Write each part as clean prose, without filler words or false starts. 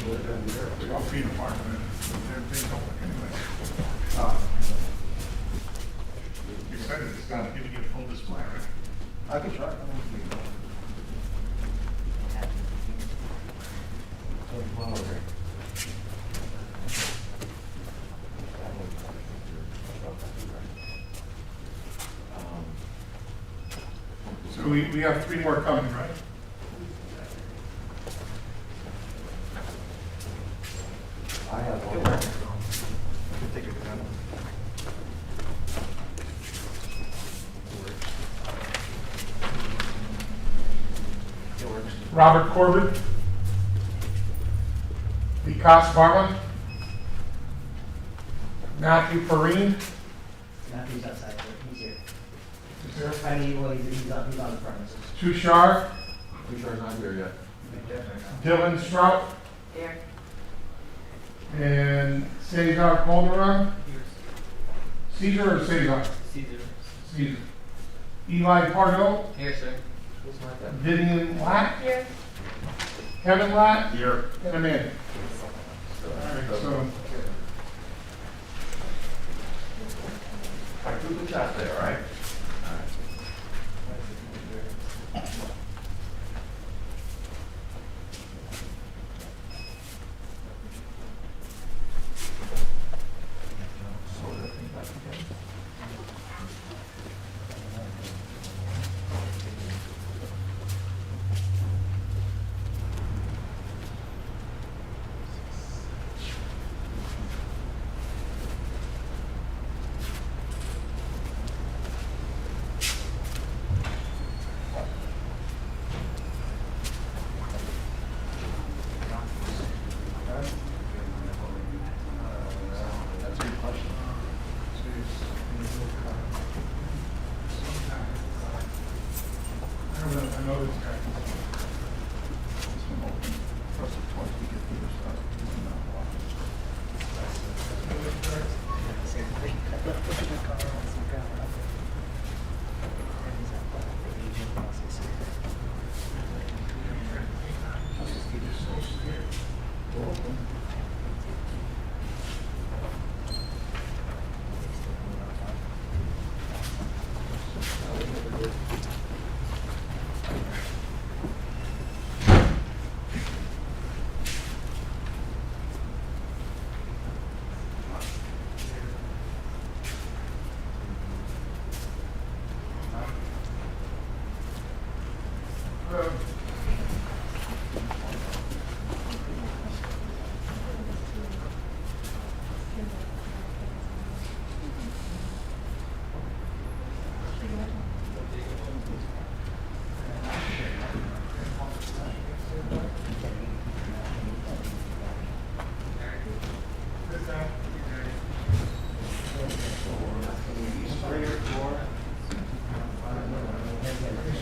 12 feet apart, but they don't look anyway. You're excited it's not giving you a full display, right? I can try. So we have 3 more coming, right? I have one. Take it down. It works. Robert Corbin. Vikas Varma. Matthew Perrine. Matthew's outside, but he's here. Is there? I mean, well, he's on the premises. Tushar. Tushar's not here yet. Dylan Strout. Here. And Cesar Calderon. Caesar or Cesar? Caesar. Caesar. Eli Pardo. Here, sir. Vivian Latt. Here. Kevin Latt. Here. And Amanda. All right, so I took the shot there, right? That's a good question. I don't know, I know this guy.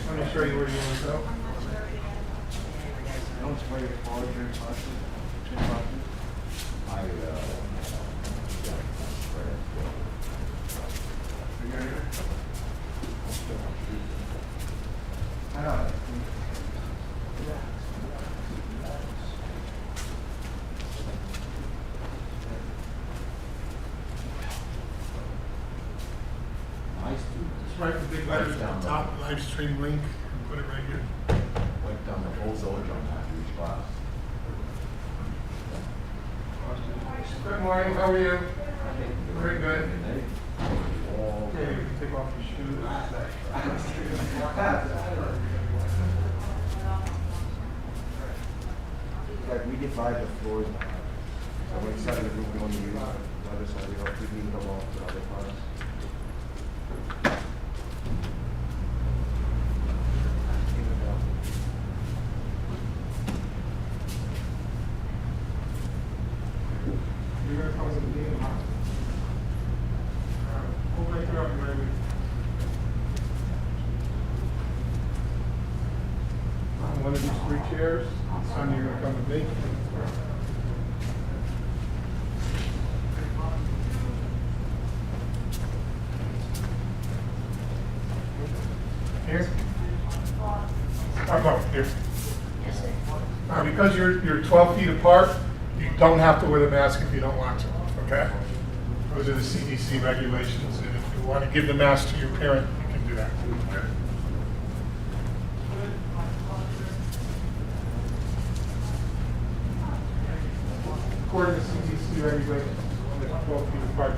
Let me show you where you want to go. Don't spray your forward during classes. You got it? I know. Nice, dude. Just write the big letters at the top, live stream link, and put it right here. Went down the whole village on that each class. Good morning, how are you? Very good. And they all Okay, you can take off your shoes. Like we divide the floors now. So one side of the room we want to use, the other side we don't, we leave them off to other parts. You're gonna come with the game, huh? Hold right there, I'll be right with you. On one of these 3 chairs, son, you're gonna come with me. Here? I'll go, here. Because you're 12 feet apart, You don't have to wear the mask if you don't want to, okay? Those are the CDC regulations, and if you want to give the mask to your parent, you can do that, okay? According to CDC regulations, only 12 feet apart.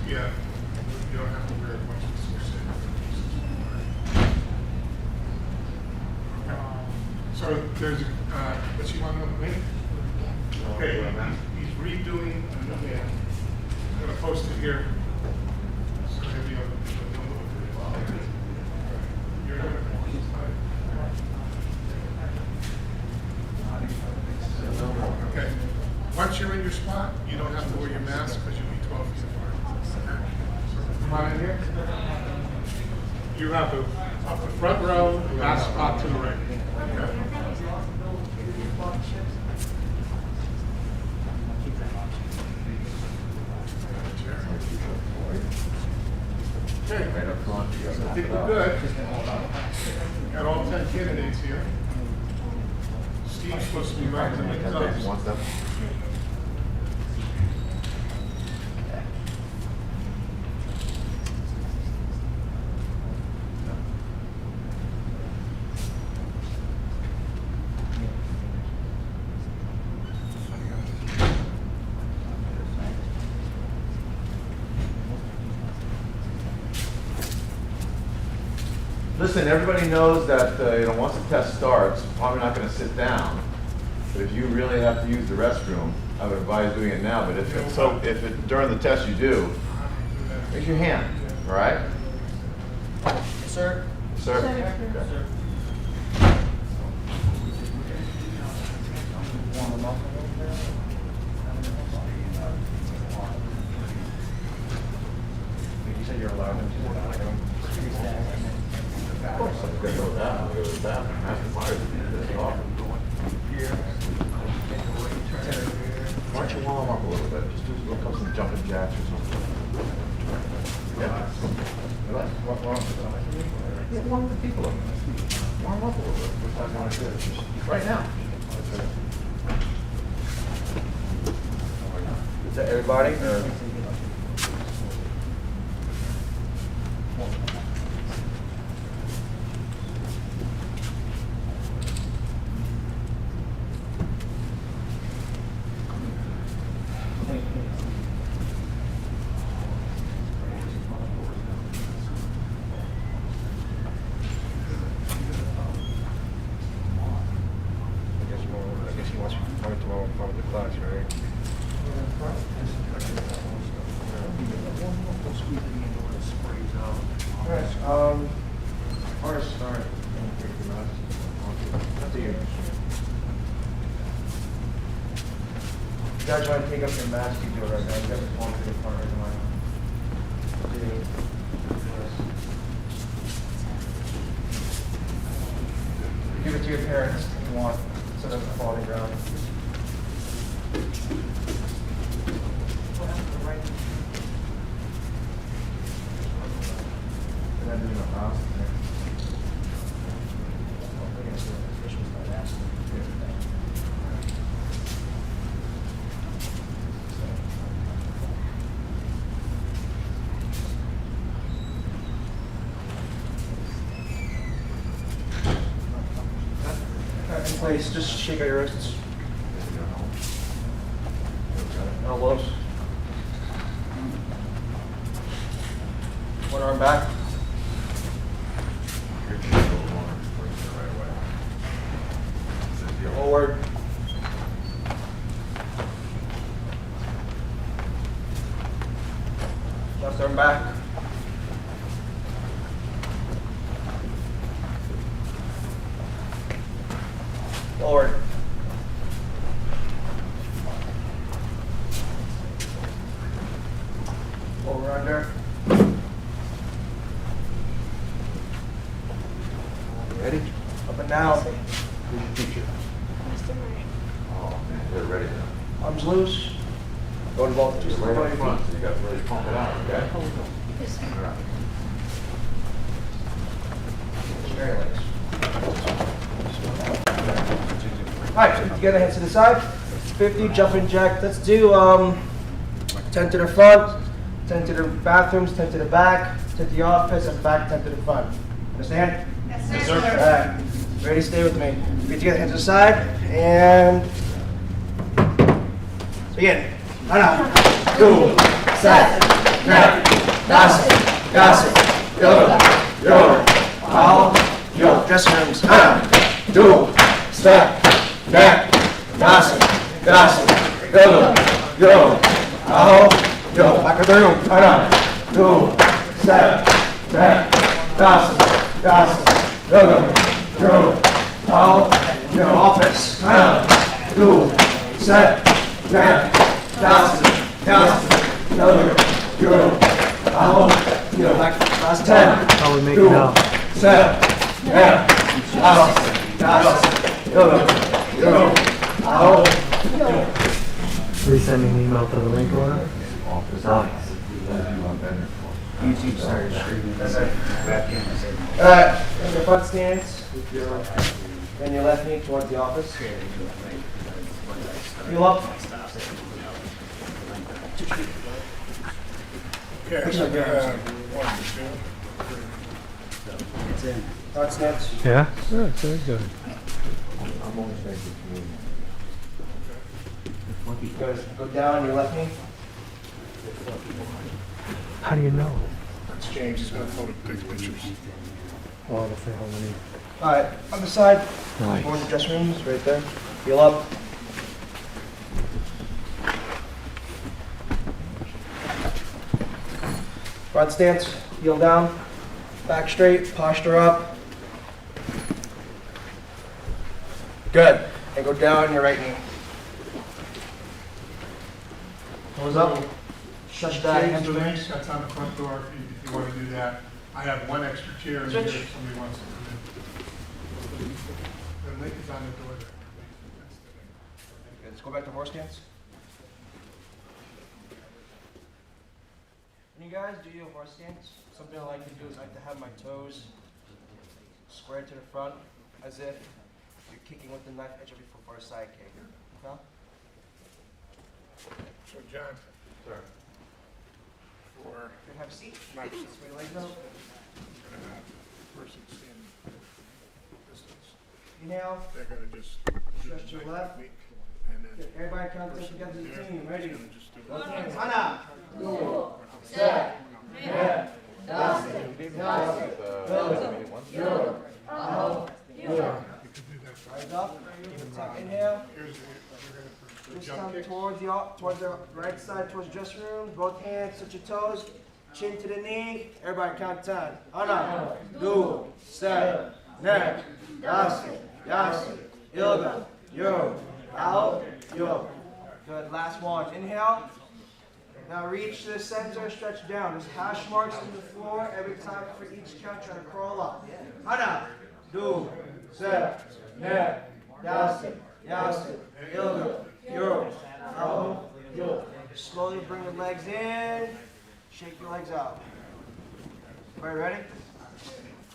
Yeah, you don't have to wear it much. So there's, what you want to know, maybe? Okay, he's redoing, yeah, I'm gonna post it here. So maybe you're gonna. Okay, once you're in your spot, you don't have to wear your mask because you'll be 12 feet apart. Okay? So come on in here. You have the, up the front row, last spot to the right. Okay. Okay, Right up front. You so gotta I think knock we're it out. good. Got all 10 candidates here. Steve's supposed to be right to make those. One step. Listen, everybody knows that once the test starts, you're probably not going to sit down. But if you really have to use the restroom, I would advise doing it now. But if during the test you do, raise your hand. All right? Yes, sir. Sir? Okay. You said you're allowed to do that. Of course, I'm going to go with that. I'm going to go with that. Master Myers is this often. Why don't you warm up a little bit? Just do some jumping jacks or something. Yeah. Yeah, warm the people up. Warm up a little bit. What's that going to do? Just right now. Is that everybody? Or? I guess he wants you to come tomorrow in front of the class, right? First, sorry. Up to you. You guys want to take up your mask, you do it right now. You got this one to the front right now. Give it to your parents if you want, so it doesn't fall to the ground. Can I do it in the house? In place, just shake out your wrists. Elbows. One arm back. Forward. Left arm back. Forward. Over under. Ready? Up and down. Who's your teacher? Mr. Murray. Oh, man, they're ready now. Arms loose. Go to the ball. Just Right throw up your front, feet. so you got to really pump it out, okay? Yes, sir. All right. Very legs. Alright, together, hands to the side. 50, jumping jack. Let's do 10 to the front, 10 to the bathrooms, 10 to the back, 10 to the office, and back 10 to the front. Understand? Yes, sir. Alright. Ready? Stay with me. Feet together, hands to the side, and begin. Ana. Two. Set. Net. Das. Das. Yo. Yo. Out. Yo. Dressing rooms. Ana. Two. Set. Net. Das. Das. Yo. Yo. Out. Yo. Back of the room. Ana. Two. Set. Net. Das. Das. Yo. Yo. Out. Yo. Office. Ana. Two. Set. Net. Das. Das. Yo. Yo. Out. Yo. Last 10. How we make it out? 7. Yeah. Out. Das. Yo. Yo. Out. Resending an email to the link order? Office. Nice. YouTube started streaming. That's it. Alright, in your front stance, and your left knee towards the office. Heel up. Okay, so we have 1, 2, 3. Front stance. Yeah? Yeah, very good. I'm always thinking Go down on your left knee. How do you know? That's James, he's gonna take pictures. Oh, the how many. Alright, on the side. Nice. Go in the dressing rooms, right there. Heel up. Front stance, heel down, back straight, posture up. Good. And go down on your right knee. Toes up. Stretch that James, the link, hamstrings. that's on the front door if you want to do that. I have one extra chair in here if Switch. somebody wants to come in. The link is on the door there. That's the link. Okay, let's go back to horse stance. When you guys do your horse stance, something I like to do is I like to have my toes square to the front, as if you're kicking with the knife edge of your foot for a side kick. Okay? So John, Sir. for Good, have a seat. Nice. Spread your legs out. gonna have person standing distance, Inhale. they're gonna just do Stretch the to the knife left. technique, and then Good. Everybody count person together as a there team. is Ready? gonna just do Both the- hands. Hana. You can do that. Rise up. Keep it tucked. Inhale. Here's the, we're gonna put the This jump time kick. towards the right side, towards the dressing room. Both hands touch your toes. Chin to the knee. Everybody count 10. Hana. Do. Set. Net. Yasi. Yasi. Ilga. Yo. Out. Yo. Good. Last one. Inhale. Now reach to the center, stretch down. There's hash marks on the floor every time for each count. Try to crawl up. Hana. Do. Set. Net. Yasi. Yasi. Ilga. Yo. Out. Yo. Slowly bring your legs in. Shake your legs out. Everybody ready?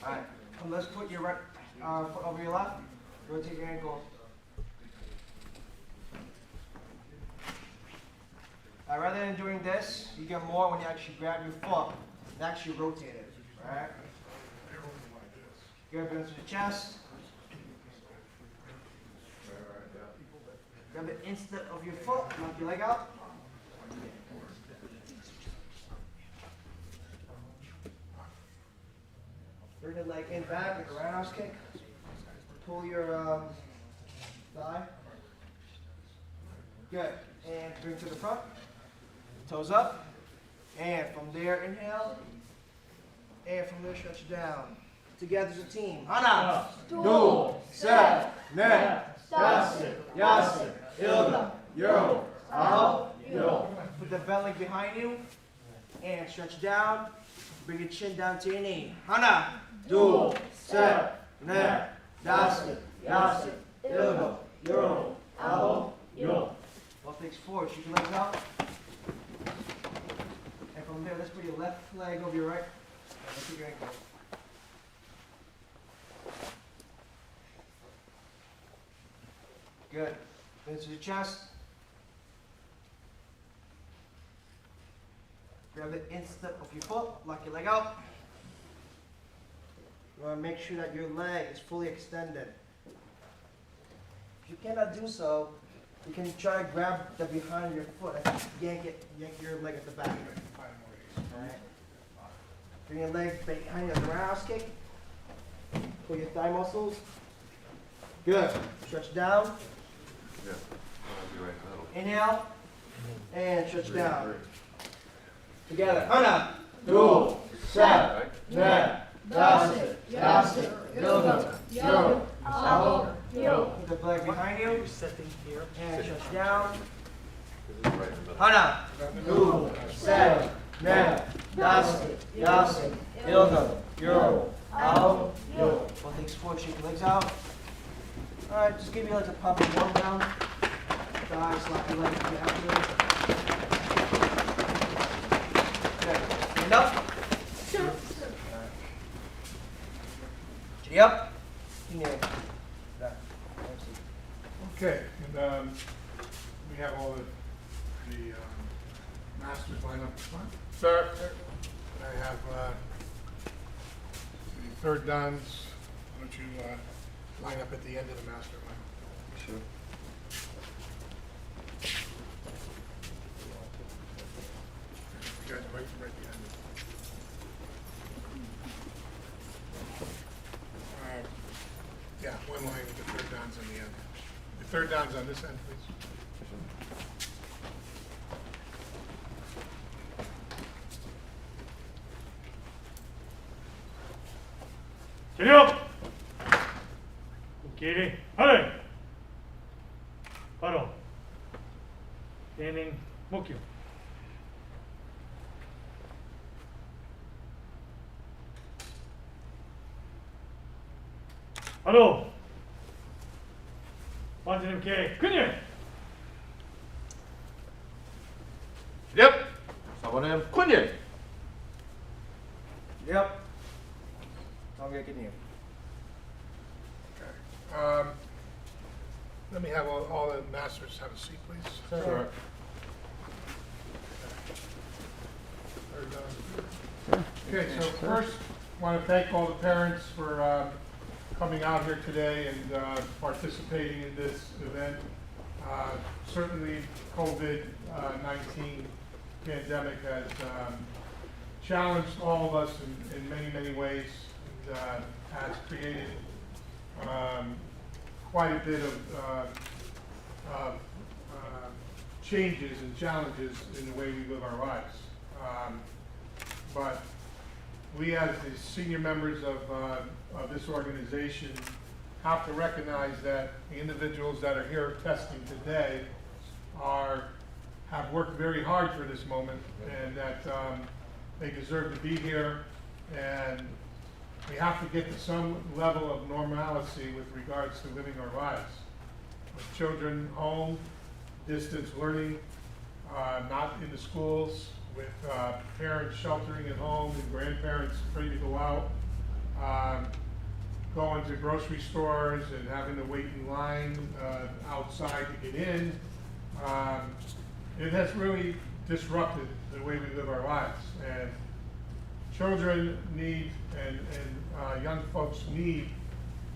Alright. Let's put your right foot over your left. Rotate your ankle. Rather than doing this, you get more when you actually grab your foot and actually rotate it. Alright? Grab it into the chest. Grab it instead of your foot, knock your leg out. Bring the leg in back like a roundhouse kick. Pull your thigh. Good. And bring to the front. Toes up. And from there, inhale. And from there, stretch down. Together as a team. Hana. Do. Set. Net. Yasi. Yasi. Ilga. Yo. Out. Yo. Put the belly behind you. And stretch down. Bring your chin down to your knee. Hana. Do. Set. Net. Yasi. Yasi. Ilga. Yo. Out. Yo. Both legs forward. Shoot your legs out. And from there, let's put your left leg over your right. Let's put your ankle. Good. Into the chest. Grab the instep of your foot, lock your leg out. You want to make sure that your leg is fully extended. If you cannot do so, you can try to grab the behind of your foot and yank your leg at the back. Alright. Bring your leg behind your roundhouse kick. Pull your thigh muscles. Good. Stretch down. Yeah. I'll be right in the middle. Inhale. And stretch down. Together. Hana. Do. Set. Net. Dasi. Yasi. Yoga. Yo. Abo. Yo. Put the leg behind you. And stretch down. This is right in the middle. Hana. Do. Set. Net. Dasi. Yasi. Yoga. Yo. Abo. Yo. Both legs forward. Shake your legs out. Alright, just give you like a puppy warm down. Guys, lock your legs after. Good. Stand up. Giddy up. Okay, and we have all the masters lined up in front. Sir, I have the third dans. Why don't you line up at the end of the master line? Sure. You guys right behind me. Yeah, one line with the third downs on the end. The third downs on this end, please. 제력! 코끼리 하늘! 바로 예능 목표 바로 완전 개 근육! Yep. 4번은 콘일. Yep. Don't get you. Okay. Let me have all the masters have a seat, please. Sure. Third down. Okay, so first, I want to thank all the parents for coming out here today and participating in this event. Certainly, COVID-19 pandemic has challenged all of us in many, many ways, and has created quite a bit of changes and challenges in the way we live our lives. But we, as the senior members of this organization, have to recognize that the individuals that are here testing today have worked very hard for this moment, and that they deserve to be here, and we have to get to some level of normalcy with regards to living our lives. With children home, distance learning, not in the schools, with parents sheltering at home and grandparents free to go out, going to grocery stores and having to wait in line outside to get in. It has really disrupted the way we live our lives. And children need, and young folks need,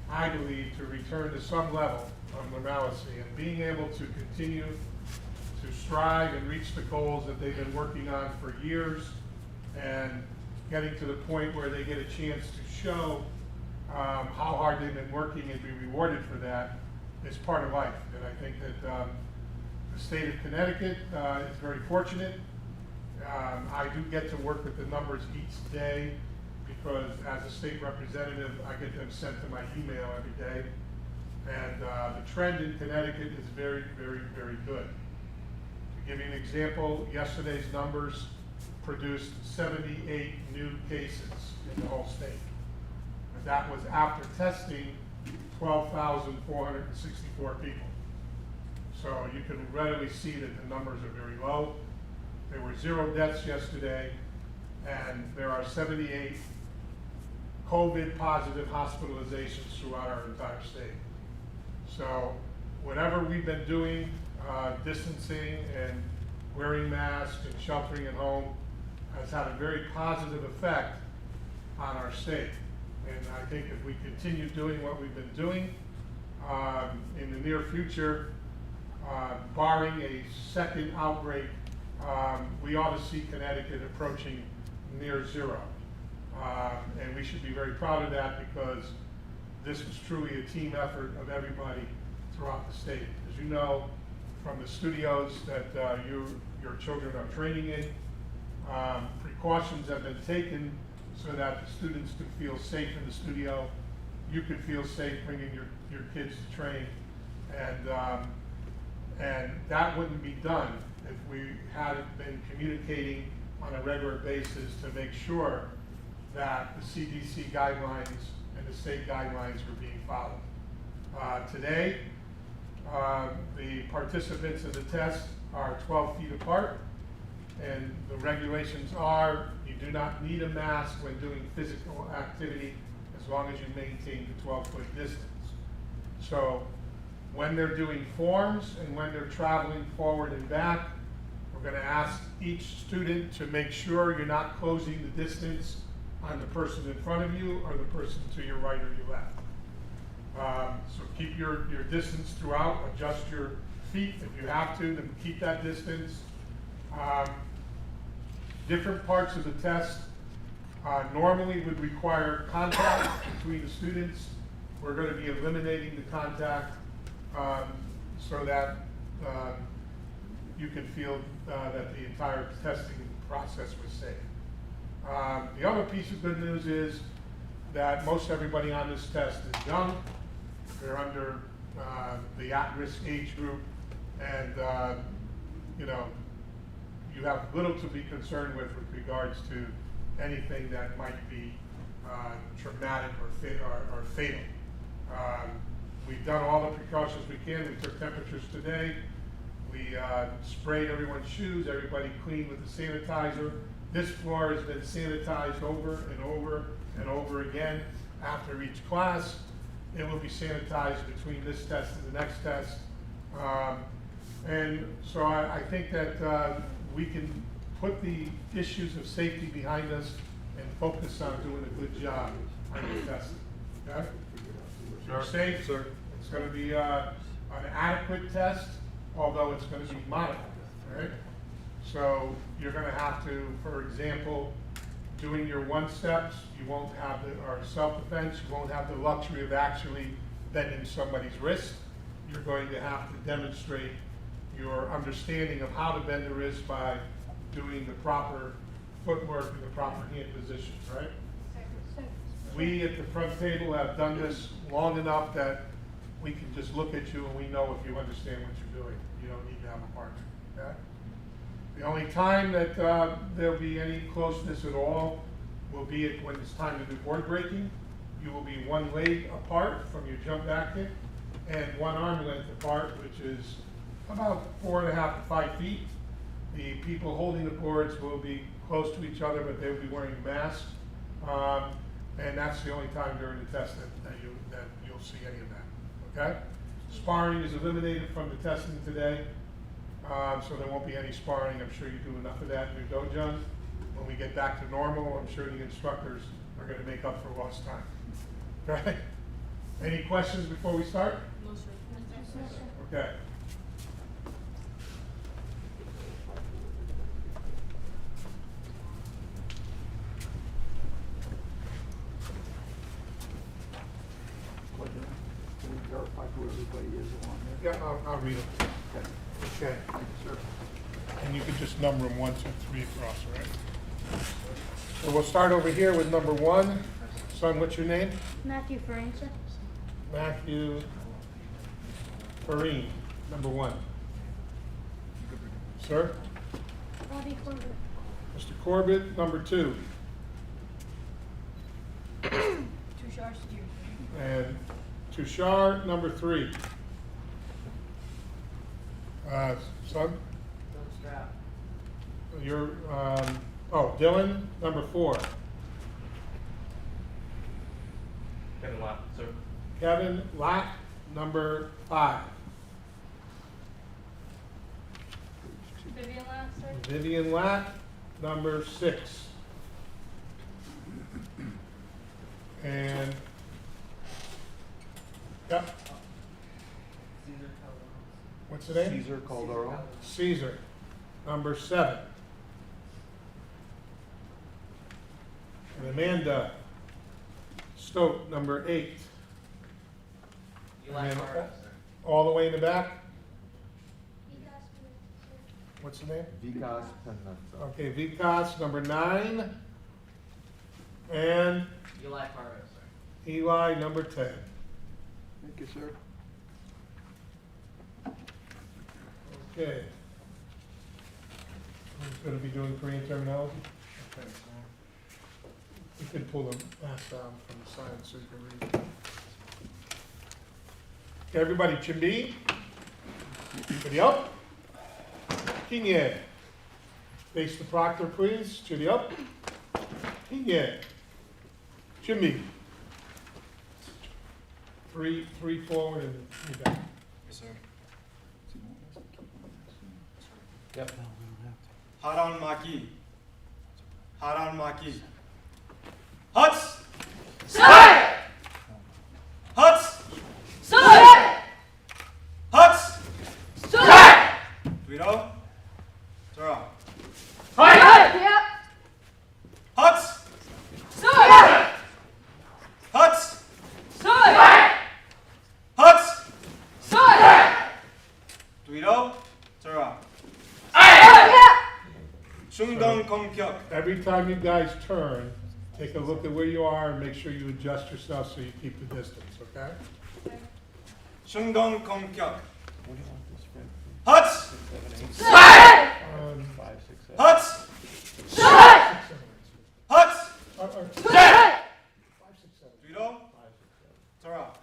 I believe, to return to some level of normalcy and being able to continue to strive and reach the goals that they've been working on for years, and getting to the point where they get a chance to show how hard they've been working and be rewarded for that is part of life. And I think that the state of Connecticut is very fortunate. I do get to work with the numbers each day because as a state representative, I get them sent to my email every day. And the trend in Connecticut is very, very, very good. To give you an example, yesterday's numbers produced 78 new cases in the whole state. And that was after testing 12,464 people. So you can readily see that the numbers are very low. There were 0 deaths yesterday, and there are 78 COVID positive hospitalizations throughout our entire state. So whatever we've been doing, distancing and wearing masks and sheltering at home has had a very positive effect on our state. And I think if we continue doing what we've been doing, in the near future, barring a second outbreak, we ought to see Connecticut approaching near zero. And we should be very proud of that because this was truly a team effort of everybody throughout the state. As you know, from the studios that your children are training in, precautions have been taken so that the students could feel safe in the studio. You could feel safe bringing your kids to train. And that wouldn't be done if we hadn't been communicating on a regular basis to make sure that the CDC guidelines and the state guidelines were being followed. Today, the participants in the test are 12 feet apart, and the regulations are you do not need a mask when doing physical activity as long as you maintain the 12-foot distance. So when they're doing forms and when they're traveling forward and back, we're going to ask each student to make sure you're not closing the distance on the person in front of you or the person to your right or your left. So keep your distance throughout, adjust your feet if you have to keep that distance. Different parts of the test normally would require contact between the students. We're going to be eliminating the contact so that you can feel that the entire testing process was safe. The other piece of good news is that most everybody on this test is young. They're under the at-risk age group, and you know, you have little to be concerned with regards to anything that might be traumatic or fatal. We've done all the precautions we can. We took temperatures today. We sprayed everyone's shoes. Everybody cleaned with the sanitizer. This floor has been sanitized over and over and over again after each class. It will be sanitized between this test and the next test. And so I think that we can put the issues of safety behind us and focus on doing a good job on the testing. Okay? You're safe. Sir. It's going to be an adequate test, although it's going to be modified. Right? So you're going to have to, for example, doing your one steps, you won't have or self-defense, you won't have the luxury of actually bending somebody's wrist. You're going to have to demonstrate your understanding of how to bend the wrist by doing the proper footwork and the proper hand positions, right? We at the front table have done this long enough that we can just look at you and we know if you understand what you're doing. You don't need to have a partner, okay? The only time that there'll be any closeness at all will be when it's time to do board breaking. You will be one leg apart from your jump back kick and one arm length apart, which is about 4.5 to 5 feet. The people holding the boards will be close to each other, but they'll be wearing masks. And that's the only time during the test that you'll see any of that, okay? Sparring is eliminated from the testing today, so there won't be any sparring. I'm sure you do enough of that in your dojo. When we get back to normal, I'm sure the instructors are going to make up for lost time. Okay? Any questions before we start? No, sir. Okay. Can we verify who everybody is along there? Yeah, I'll read it. Okay. Thank you, sir. And you could just number them 1, 2, 3 across, all right? So we'll start over here with number 1. Son, what's your name? Matthew Francis. Matthew Farine, number 1. Sir? Bobby Corbett. Mr. Corbett, number 2. Tushar Steers. And Tushar, number 3. Son? You're, Dylan, number 4. Kevin Lott, sir. Kevin Lack, number 5. Vivian last, sir? Vivian Lack, number 6. And, yep. What's the name? Caesar Calderon. Caesar, number 7. And Amanda Stote, number 8. And then all the way in the back, what's the name? Vikas Penna. Okay, Vikas, number 9. And Eli Fargo, sir. Eli, number 10. Thank you, sir. Okay. Who's going to be doing Korean terminology? Okay. You can pull the mask down from the side so you can read. Okay, everybody, Chimbi. Chitty up. Kinye. Face the proctor, please. Chitty up. Kinye. Chimbi. 3 forward and 3 back. Yes, sir. 하란 마기. 하란 마기. 헛스! 헛스! 헛스! 위로. 들어. 헛스! 헛스! 헛스! 위로. 들어. 중동 공격. Every time you guys turn, take a look at where you are and make sure you adjust yourself so you keep the distance, okay? 중동 공격. 헛스! Um, 헛스! 헛스! 5, 6, 7. 위로. 들어.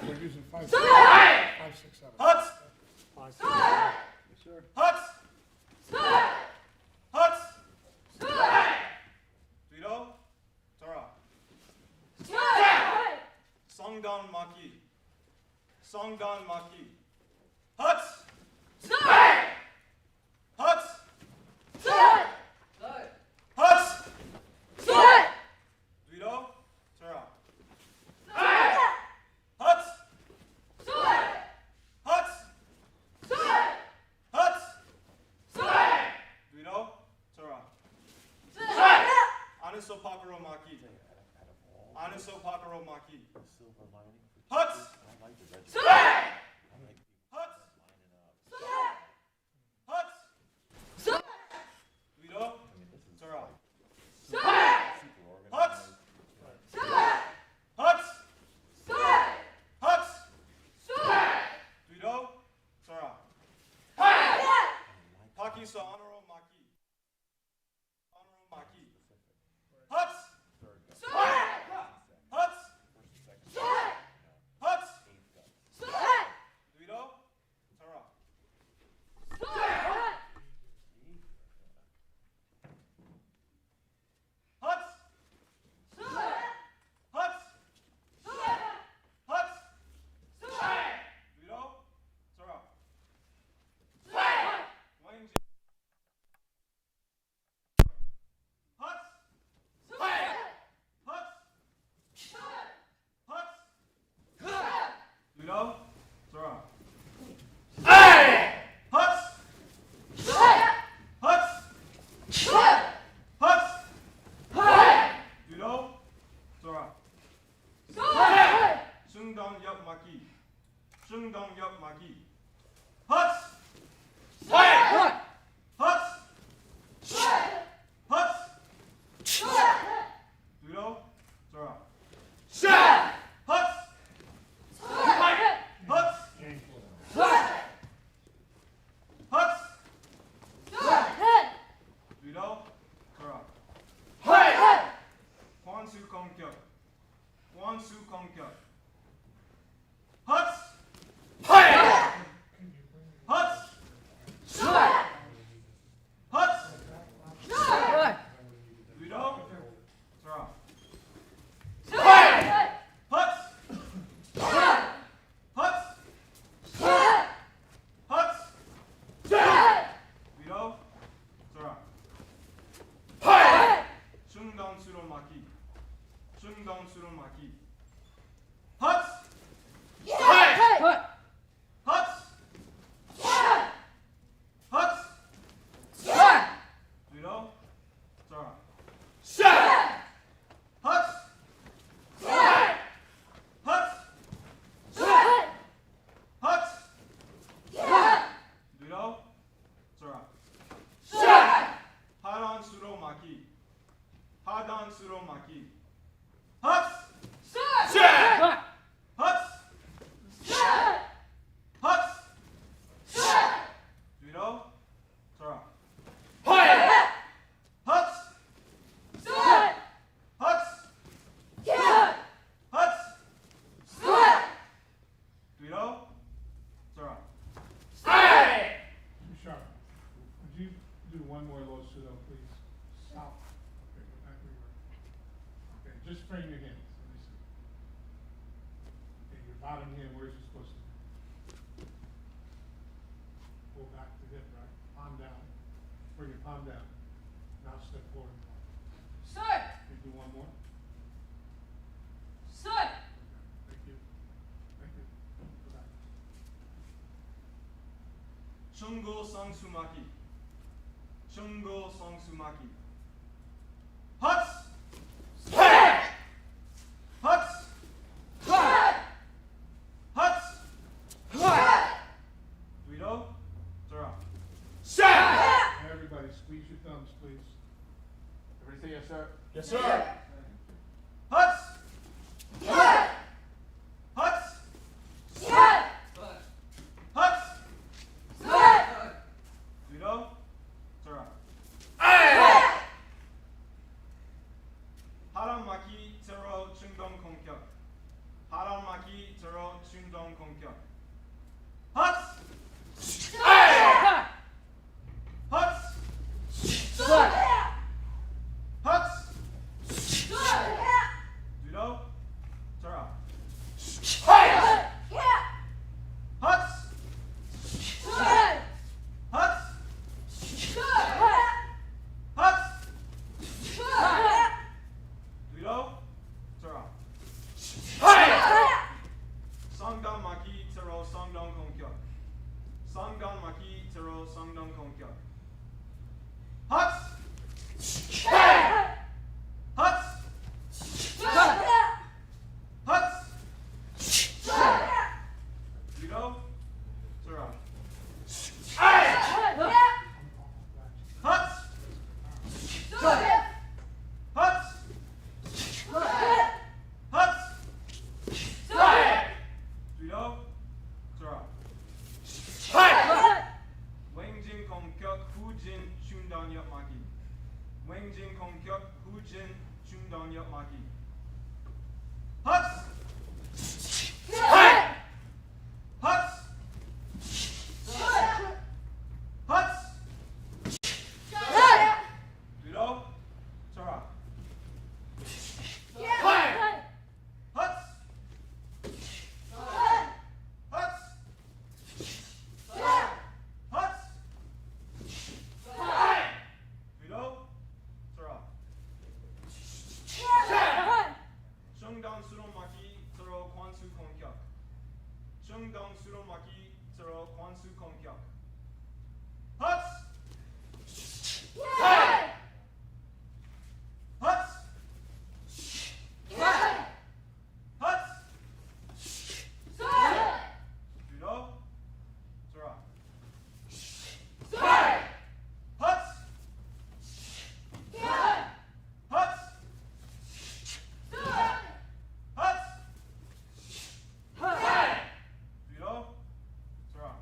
We're using 5, 6, 7. 헛스! 헛스! 헛스! 뒤로. 들어. 성단 막기. 성단 막기. 헛스! 헛스! 헛스! 뒤로. 들어. 헛스! 헛스! 헛스! 뒤로. 들어. 안에서 밖으로 막기. 안에서 밖으로 막기. 헛스! 헛스! 헛스! 위로. 들어. 헛스! 헛스! 헛스! 위로. 들어. 밖에서 안으로 막기. 안으로 막기. 헛스! 헛스! 헛스! 충동 수로마기. 헛! 헛! 헛! 뒤로 돌아. 헛! 뒤로 돌아. 하단 수로마기. 하단 수로마기. 헛! 뒤로 돌아. 뒤로 돌아. Too sharp. Would you do one more low pseudo, please? Stop. Okay, go back where you were. Okay, just frame your hands. Let me see. Okay, your bottom hand, where's it supposed to be? Pull back to hip, right? Palm down. Bring your palm down. Now step forward. Okay, do one more. Thank you. Thank you. Go back. 중고 성수마기. 중고 성수마기. 헛! 뒤로 돌아. Everybody, squeeze your thumbs, please. Everybody say yes, sir? Yes, sir. 헛! 뒤로 돌아. 바람막이 들어 중동 공격. 바람막이 들어 중동 공격. 헛! 뒤로 돌아. 뒤로 돌아. 상단막이 들어 상단 공격. 상단막이 들어 상단 공격. 뒤로 돌아. 뒤로 돌아. 맹진 공격 후진 중단력 막이. 맹진 공격 후진 중단력 막이. 뒤로 돌아. 뒤로 돌아. 중단 수로막이 들어 관수 공격. 중단 수로막이 들어 관수 공격. 뒤로 돌아. 뒤로 돌아.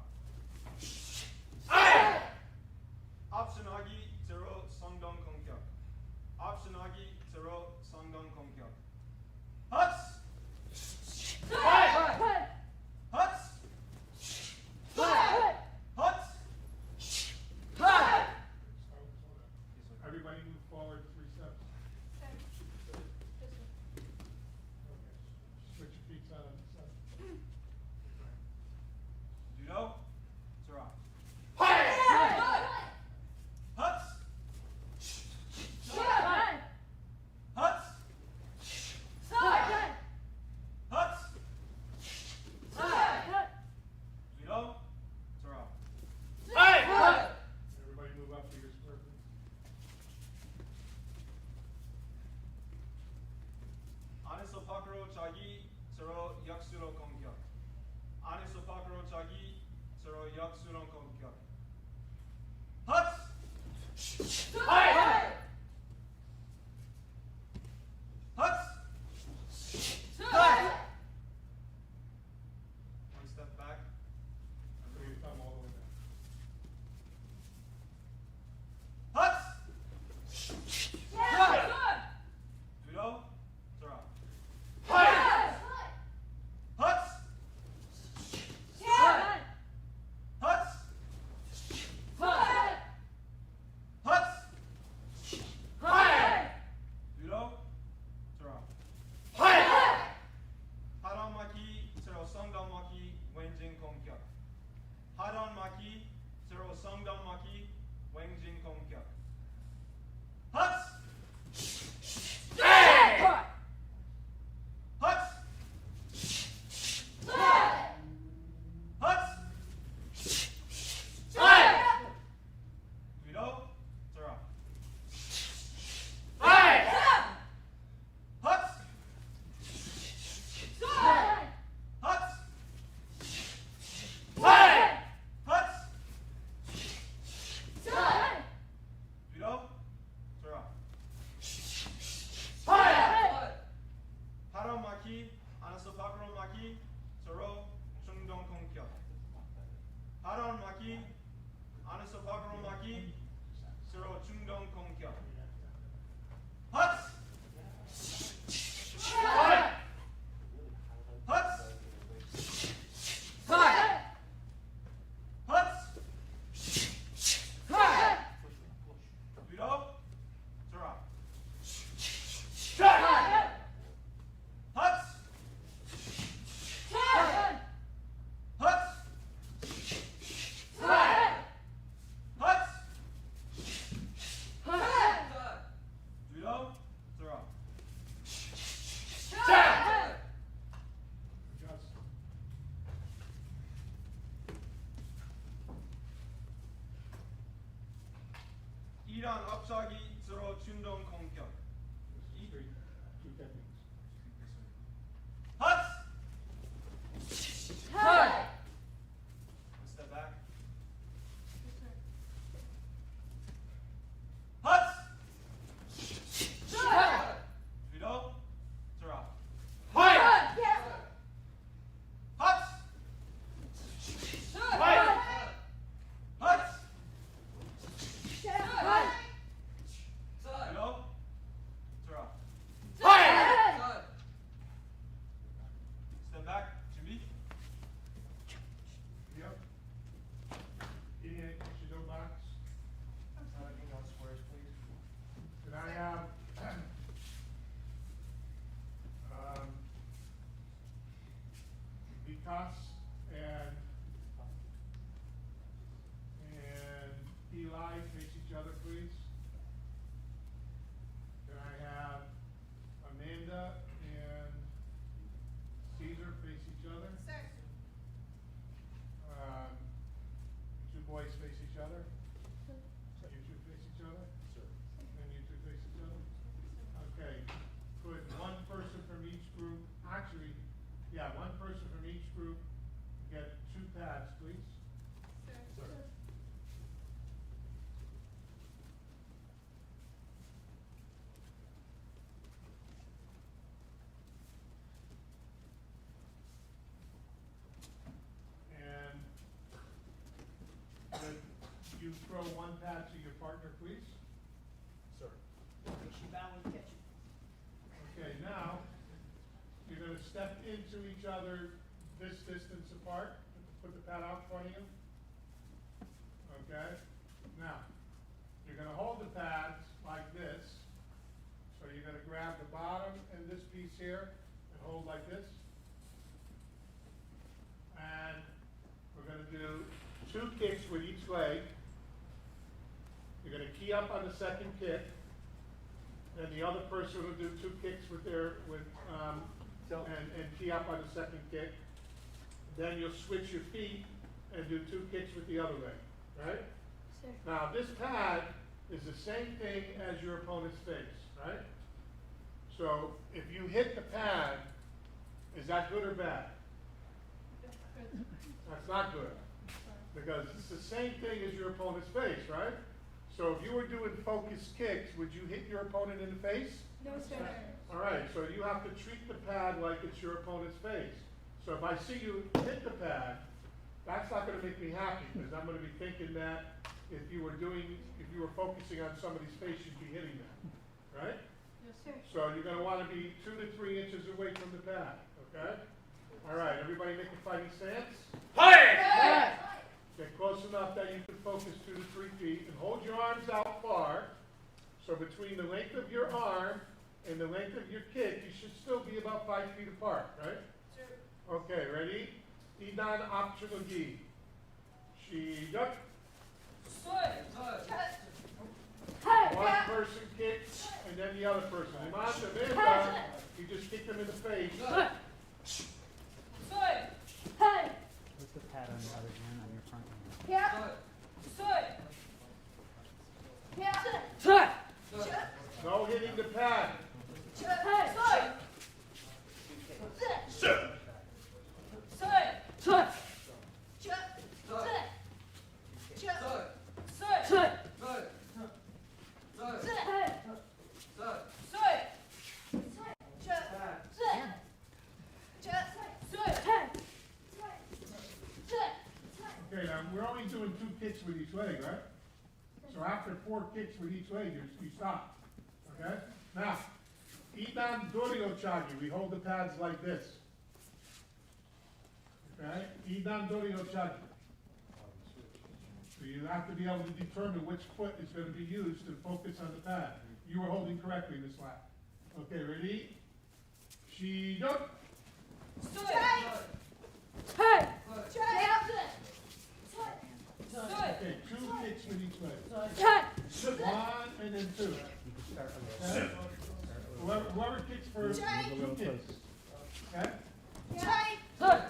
앞선하기 들어 상단 공격. 앞선하기 들어 상단 공격. Everybody move forward 3 steps. Okay. Switch your feet side on side. 뒤로 돌아. 밖으로 차기, 서로 역수로 공격. 안에서 밖으로 차기, 서로 역수로 공격. 헛! 하이! 헛! 하이! One step back. Bring your thumb all the way down. 헛! 하이! 뒤로 돌아. 하이! 헛! 헛! 헛! 하이! 뒤로 돌아. 하이! 하단 막기, 서로 성당 막기, 왼진 공격. 하단 막기, 서로 성당 막기, 왼진 공격. 헛! 예! 헛! 헛! 위로 돌아. 하이! 헛! 헛! 하이! 헛! 위로 돌아. 하이! 바로 막기, 안에서 밖으로 막기, 서로 중동 공격. 바로 막기, 안에서 밖으로 막기, 서로 중동 공격. 헛! 하이! 헛! 하이! 헛! 하이! 위로 돌아. 하이! 헛! 하이! 헛! 하이! 헛! 위로 돌아. Adjust. 이란 앞차기 서로 중동 공격. Two techniques. 헛! One step back. 헛! 위로 돌아. 하이! 헛! 하이! 헛! 위로 돌아. 하이! Step back. 준비. Yep. Idiot, judo box. Anything on squares, please? Can I have, Vikas and Eli face each other, please? Can I have Amanda and Caesar face each other? Two boys face each other? You two face each other? And you two face each other? Okay, put one person from each group, actually, yeah, one person from each group, get two pads, please. Sir. And could you throw one pad to your partner, please? Sir. Okay, now, you're gonna step into each other this distance apart, put the pad out in front of you. Okay, now, you're gonna hold the pads like this. So you're gonna grab the bottom and this piece here and hold like this. And we're gonna do 2 kicks with each leg. You're gonna key up on the second kick. And the other person will do 2 kicks with and tee up on the second kick. Then you'll switch your feet and do 2 kicks with the other leg, right? Sir. Now, this pad is the same thing as your opponent's face, right? So if you hit the pad Is that good or bad? That's not good. Because it's the same thing as your opponent's face, right? So if you were doing focused kicks, would you hit your opponent in the face? No, sir. All right, so you have to treat the pad like it's your opponent's face. So if I see you hit the pad, that's not gonna make me happy, because I'm gonna be thinking that if you were focusing on somebody's face, you'd be hitting them, right? Yes, sir. So you're gonna wanna be 2 to 3 inches away from the pad, okay? All right, everybody make a fighting stance. Get close enough that you can focus 2 to 3 feet, and hold your arms out far. So between the length of your arm and the length of your kick, you should still be about 5 feet apart, right? Sure. Okay, ready? Idan apchinogi. Shidak. One person kicks, and then the other person. Amanda, you just kick them in the face. Put the pad on your other hand on your front hand. No hitting the pad. Okay, now we're only doing 2 kicks with each leg, right? So after 4 kicks with each leg, you stop. Okay? Now, Idan Dorio Chagi, we hold the pads like this. Okay? Idan Dorio Chagi. So you have to be able to determine which foot is going to be used to focus on the pad. You were holding correctly this lap. Okay, ready? Shido. Okay, 2 kicks with each leg. 1 and then 2. Okay? Whoever kicks first, 2 kicks. Okay? 1,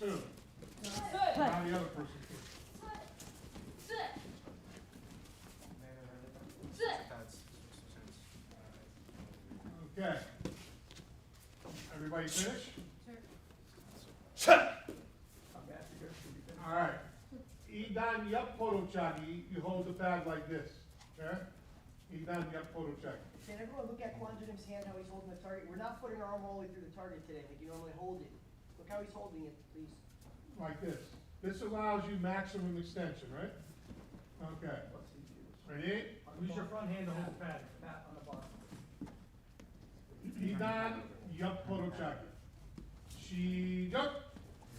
2. Now the other person kicks. Okay. Everybody finish? All right. Idan yap chagi, you hold the pad like this. Okay? Idan yap chagi. Can everyone look at Kwanjanim's hand, how he's holding the target? We're not putting our arm all the way through the target today, like you normally hold it. Look how he's holding it, please. Like this. This allows you maximum extension, right? Okay. Ready? Use your front hand to hold the pad on the bar. Idan yap chagi. Shijak.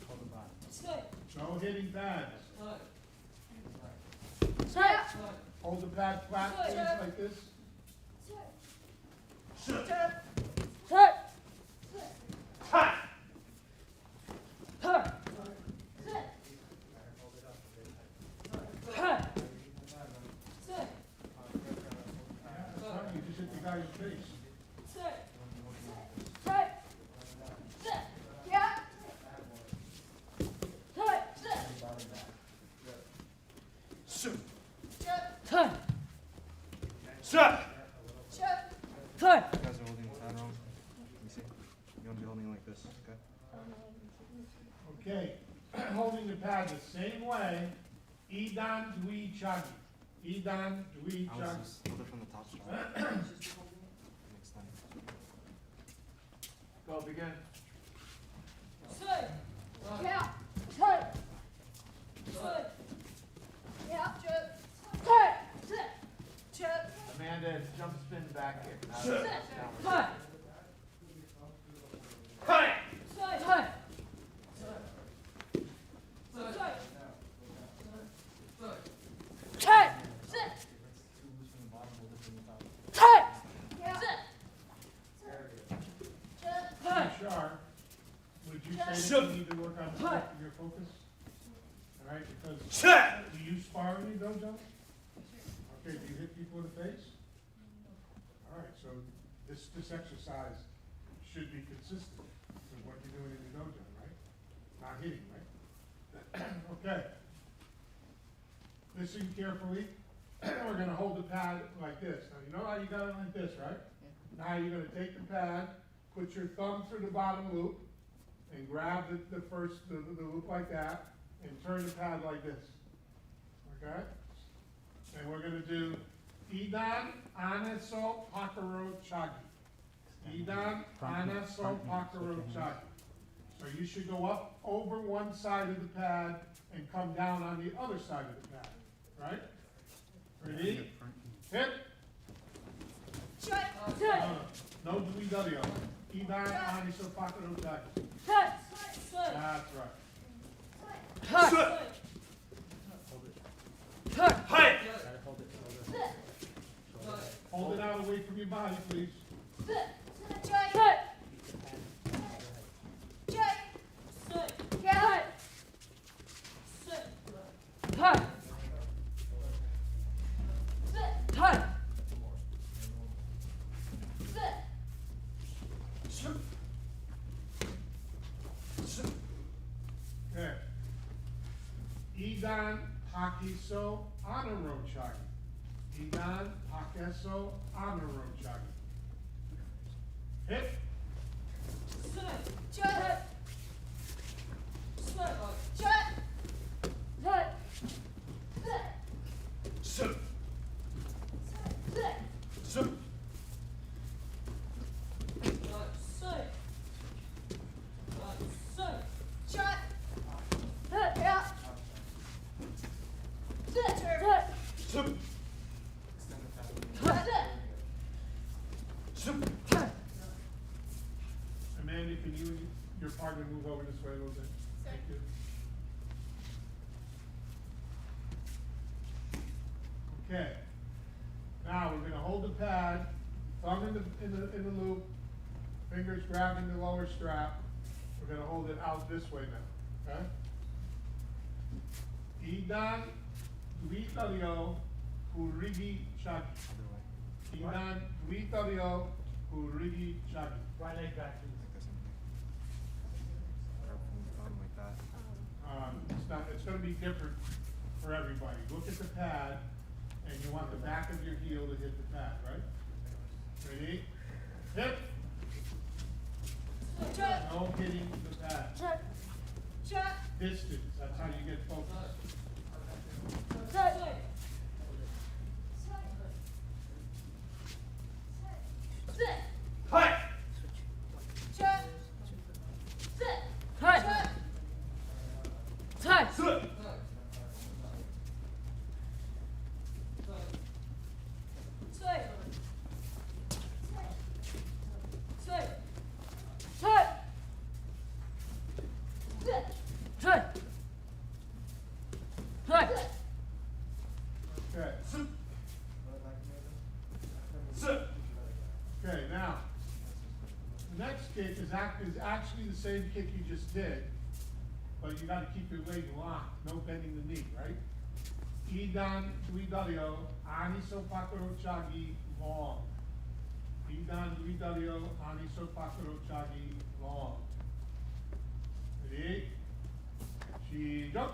Hold the bottom. No hitting pads. Hold the pad flat, please, like this. You just hit the guy in the face. You guys are holding the pad wrong. Let me see. You want to be holding it like this, okay? Okay, holding the pad the same way. Idan dwi chagi. Idan dwi I was chagi. just hold it from the top strap. Next time. Go, begin. Amanda, jump spin back kick. Now, Sharp, would you say that you need to work on your focus? All right, because do you spar in your dojo? Okay, do you hit people in the face? All right, so this exercise should be consistent with what you're doing in the dojo, right? Not hitting, right? Okay. Listen carefully. We're gonna hold the pad like this. Now, you know how you got it like this, right? Now you're gonna take the pad, put your thumb through the bottom loop and grab the loop like that and turn the pad like this. Okay? And we're gonna do Idan, Anaso, Pakaro, Chagi. Idan, Anaso, Pakaro, Chagi. So you should go up over one side of the pad and come down on the other side of the pad, right? Ready? Hit. No WW. Idan, Anaso, Pakaro, Chagi. That's right. Hold it out away from your body, please. Okay. Idan Pakiso Anaro Chagi. Idan Pakeso Anaro Chagi. Hit. Amanda, can you and your partner move over this way a little bit? Thank you. Okay. Now we're going to hold the pad, thumb in the loop, fingers grabbing the lower strap. We're going to hold it out this way now. Okay? Idan Duitalio Kurigi Chagi. Idan Duitalio Kurigi Chagi. Right leg back, please. Like that. It's going to be different for everybody. Look at the pad, and you want the back of your heel to hit the pad, right? Ready? Hit. No hitting the pad. Distance. That's how you get focused. Okay. Okay, now, the next kick is actually the same kick you just did, but you gotta keep your leg locked, no bending the knee, right? Idan Duidalio, Aniso Pakaro Chagi, long. Idan Duidalio, Aniso Pakaro Chagi, long. Ready? She jump.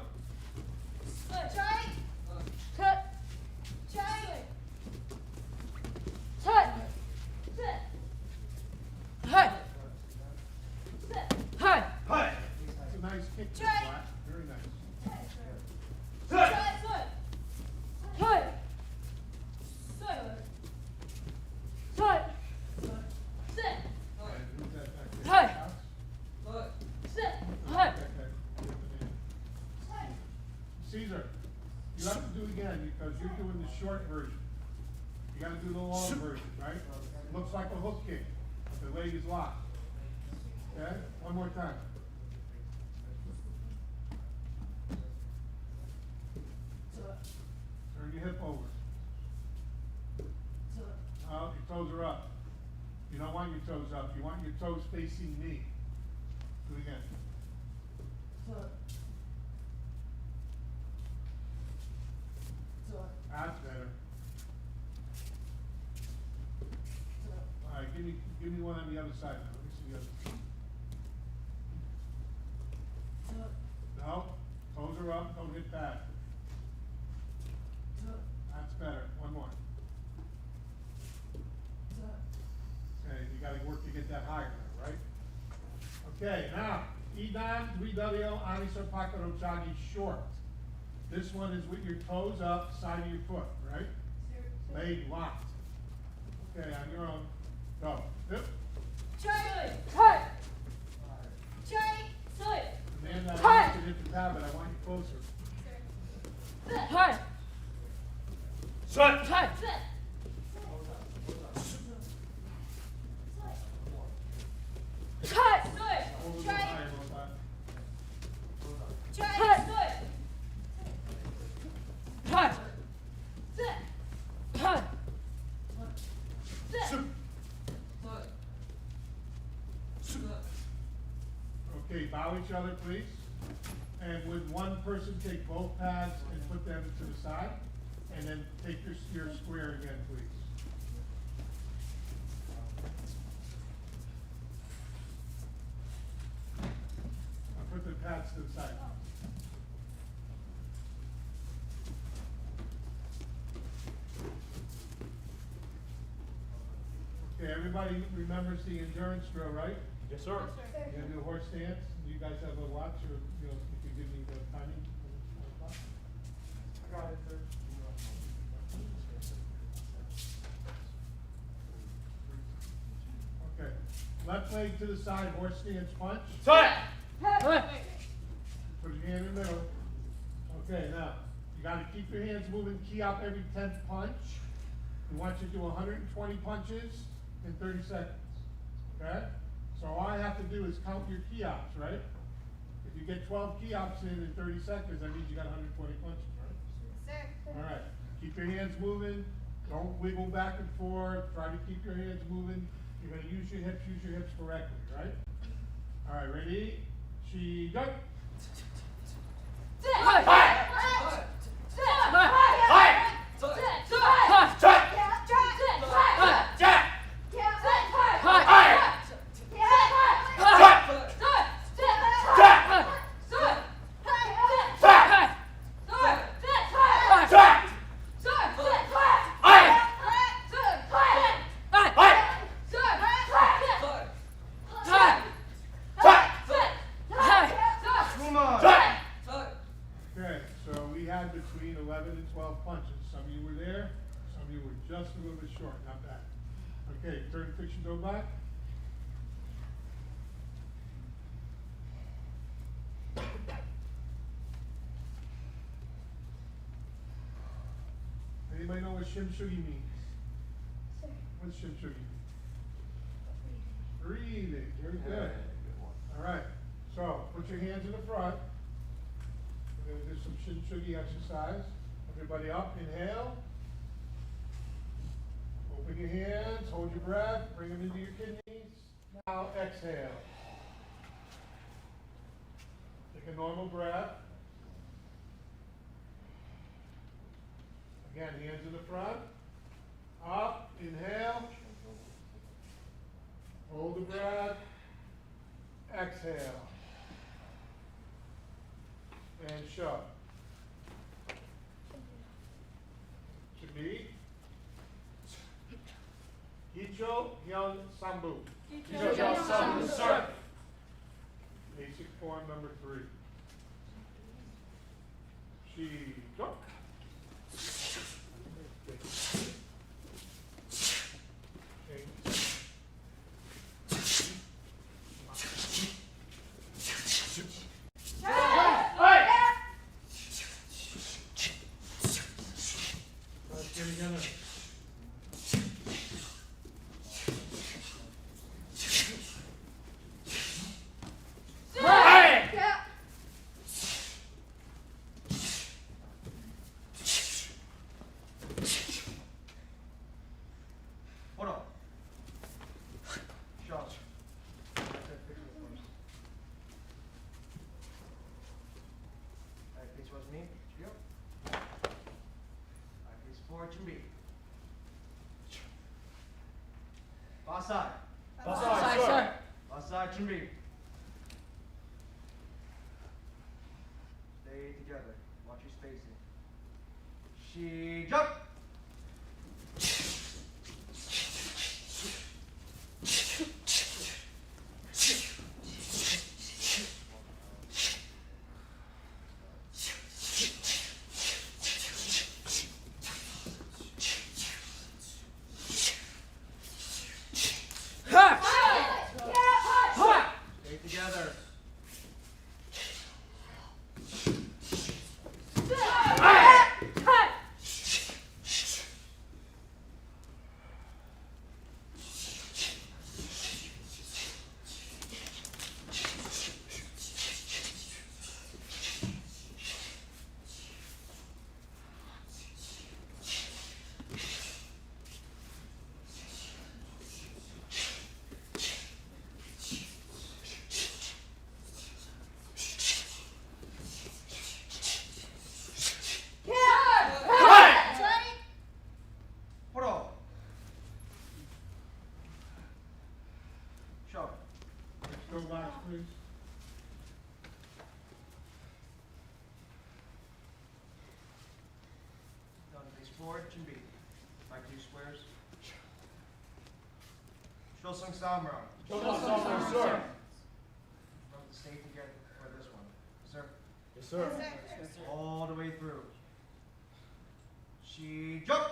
That's a nice kick, Black. Very nice. And who's that back there? Caesar, you have to do it again because you're doing the short version. You gotta do the long version, right? Looks like a hook kick. The leg is locked. Okay? One more time. Turn your hip over. Oh, your toes are up. You don't want your toes up. You want your toes facing me. Do it again. That's better. All right, give me one on the other side now. Let me see the other. No, toes are up. Don't hit back. That's better. One more. Okay, you got to work to get that higher, Okay, now, Idan Ridalio Aniso Pakarochagi short. This one is with your toes up, side of your foot, right? Leg locked. Okay, on your own. Go. Yep. Amanda, I want you to hit the pad, but I want you closer. Hold it higher, Lothar. Okay, bow each other, please. And would one person take both pads and put them to the side? And then take your square again, please. Now put the pads to the side. Okay, everybody remembers the endurance drill, right? Yes, sir. You gonna do a horse stance? You guys have a watch, or, you know, if you give me the timing? I got it, sir. Okay, left leg to the side, horse stance punch. Put your hand in the middle. Okay, now, you gotta keep your hands moving, key up every 10th punch. We want you to do 120 punches in 30 seconds, okay? So all I have to do is count your key ops, right? If you get 12 key ops in 30 seconds, that means you got 120 punches, right? All right, keep your hands moving, don't wiggle back and forth, try to keep your hands moving. You're gonna use your hips correctly, right? All right, ready? She, go! Okay, so we had between 11 and 12 punches. Some of you were there, some of you were just a little bit short, not bad. Okay, turn and fix your dough back. Anybody know what shimshugi means? What's shimshugi mean? Breathing, very good. All right, so put your hands in the front. We're gonna do some shin-shugi exercise. Everybody up, inhale. Open your hands, hold your breath, bring them into your kidneys. Now exhale. Take a normal breath. Again, hands in the front. Up, inhale. Hold the breath. Exhale. And shove. Should be Icho Hyun Sambu. Icho Hyun Sambu, sir. Basic form number 3. She go. Hold on. Shot. Alright, face towards me. Go. Alright, face forward to me. Basai. Basai, sir. Basai to me. Stay together. Watch your spacing. She jump. Show. Go box, please. Down face forward, chin beat. Back two squares. Shosung Samra. Sir. From the state to get for this one. Sir. Yes, sir. All the way through. She jump.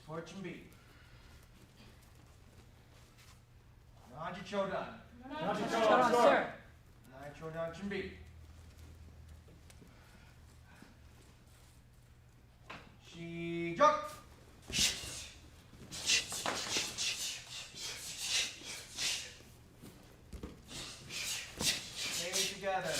Fortune beat. Naji Chodan. Sir. Nine Chodan chin beat. She jump. Stay together.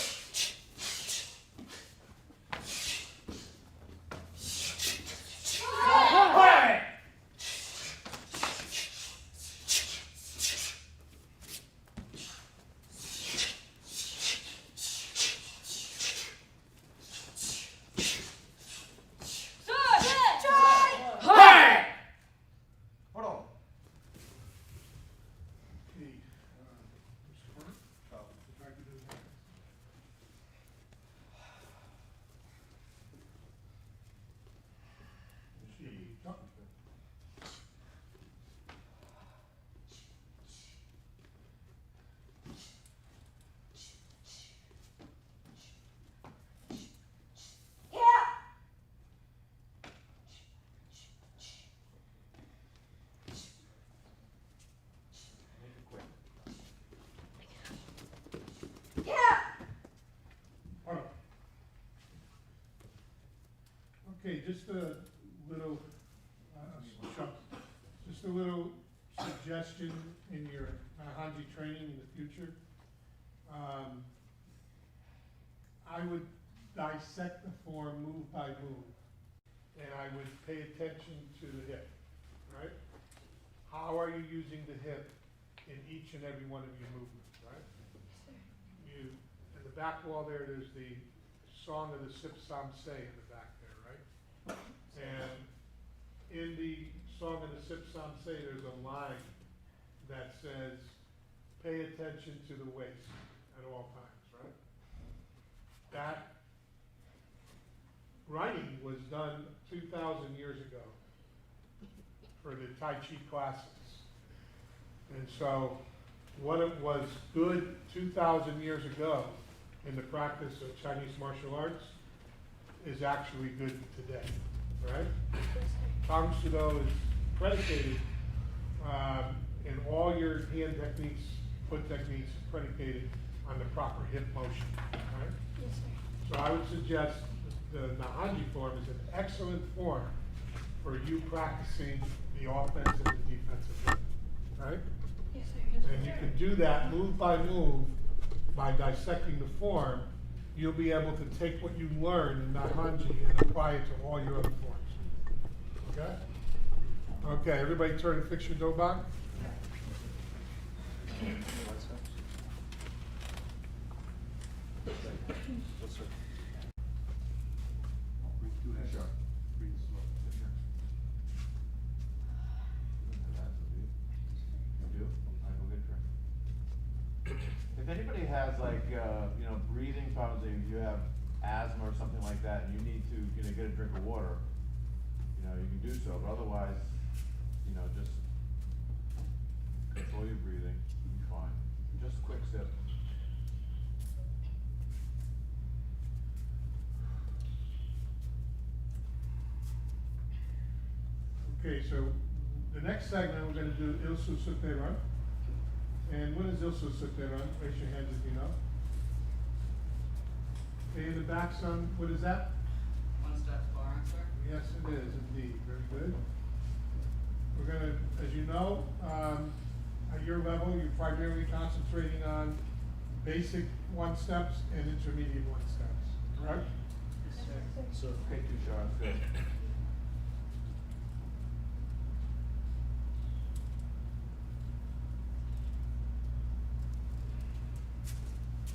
Hold on. Okay, if I could do that. She jumped. Hold on. Okay, just a little, just a little suggestion in your Hanji training in the future. I would dissect the form move by move, and I would pay attention to the hip, right? How are you using the hip in each and every one of your movements, right? You, in the back wall there, there's the Song of the Sip Sam Se in the back there, right? And in the Song of the Sip Sam Se, there's a line that says, pay attention to the waist at all times, right? That writing was done 2,000 years ago for the Tai Chi classes. And so what it was good 2,000 years ago in the practice of Chinese martial arts is actually good today, right? Tang Soo Do is predicated in all your hand techniques, foot techniques, predicated on the proper hip motion, right? Yes, sir. So I would suggest the Nahanji form is an excellent form for you practicing the offensive and defensive hip, right? Yes, sir. And you can do that move by move by dissecting the form. You'll be able to take what you learn in Nahanji and apply it to all your other forms. Okay? Okay, everybody turn and fix your dobak. Breathe slow. If anybody has like, breathing problems, if you have asthma or something like that, and you need to, get a drink of water, you can do so, but otherwise, just control your breathing, you'll be fine. Just a quick sip. Okay, so the next segment, we're gonna do Il Susuteran. And what is Il Susuteran? Raise your hands if you know. Okay, in the back, son, what is that? One-step sparring, sir. Yes, it is indeed. Very good. We're gonna, as you know, at your level, you're primarily concentrating on basic one-steps and intermediate one-steps, correct? So, okay, two shots, good.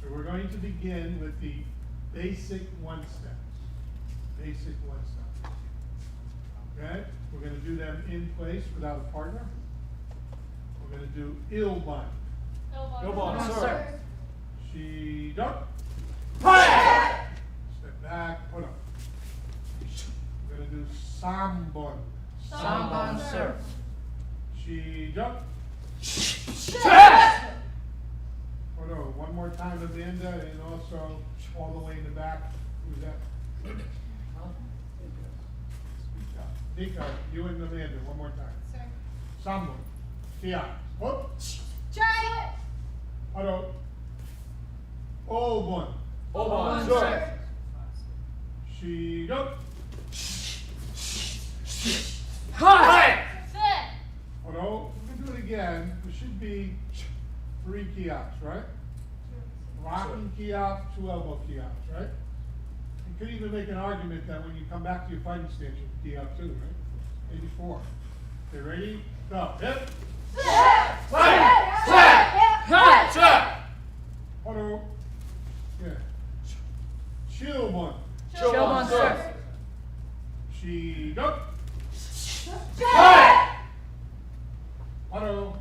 So we're going to begin with the basic one-steps. Basic one-steps. Okay? We're going to do them in place without a partner. We're going to do Ilban. Elbow, sir. She duck. Step back, put up. We're going to do Sambon. Sambon, sir. She duck. Hold on, one more time, Amanda, and also all the way in the back. Who's that? Nika, you and Amanda, one more time. Sir. Sambon. Kia. Whoop. Jai. Hold on. Obon. Elbow, sir. She duck. Hi. Hold on. We can do it again. There should be 3 kiosks, right? Rocking kiosk, 2 elbow kiosks, right? You could even make an argument that when you come back to your fighting stance, you can key up too, right? Maybe 4. Okay, ready? Go. Hip. Hold on. Yeah. Chill one. Showman, sir. She duck. Hold on.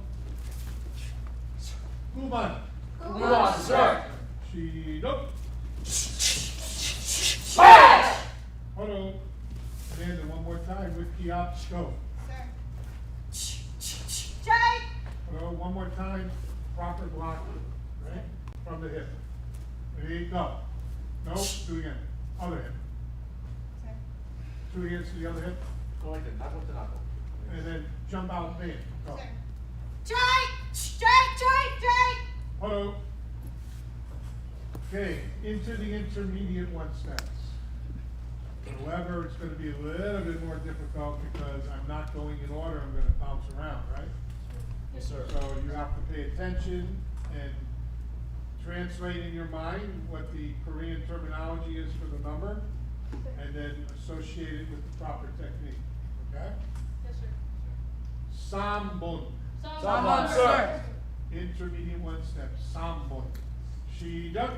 Kuban. Kuban, sir. She duck. Hold on. Amanda, one more time with Kiop, go. Hold on, one more time, proper block, right? From the hip. Ready, go. No, do again. Other hip. 2 hands to the other hip. Go like that, knuckle to knuckle. And then jump out, man. Go. Hold on. Okay, into the intermediate one steps. However, it's going to be a little bit more difficult because I'm not going in order, I'm going to bounce around, right? Yes, sir. So you have to pay attention and translate in your mind what the Korean terminology is for the number, and then associate it with the proper technique, okay? Yes, sir. Sambon, Sambon, sir. intermediate one step, Sambon. She duck.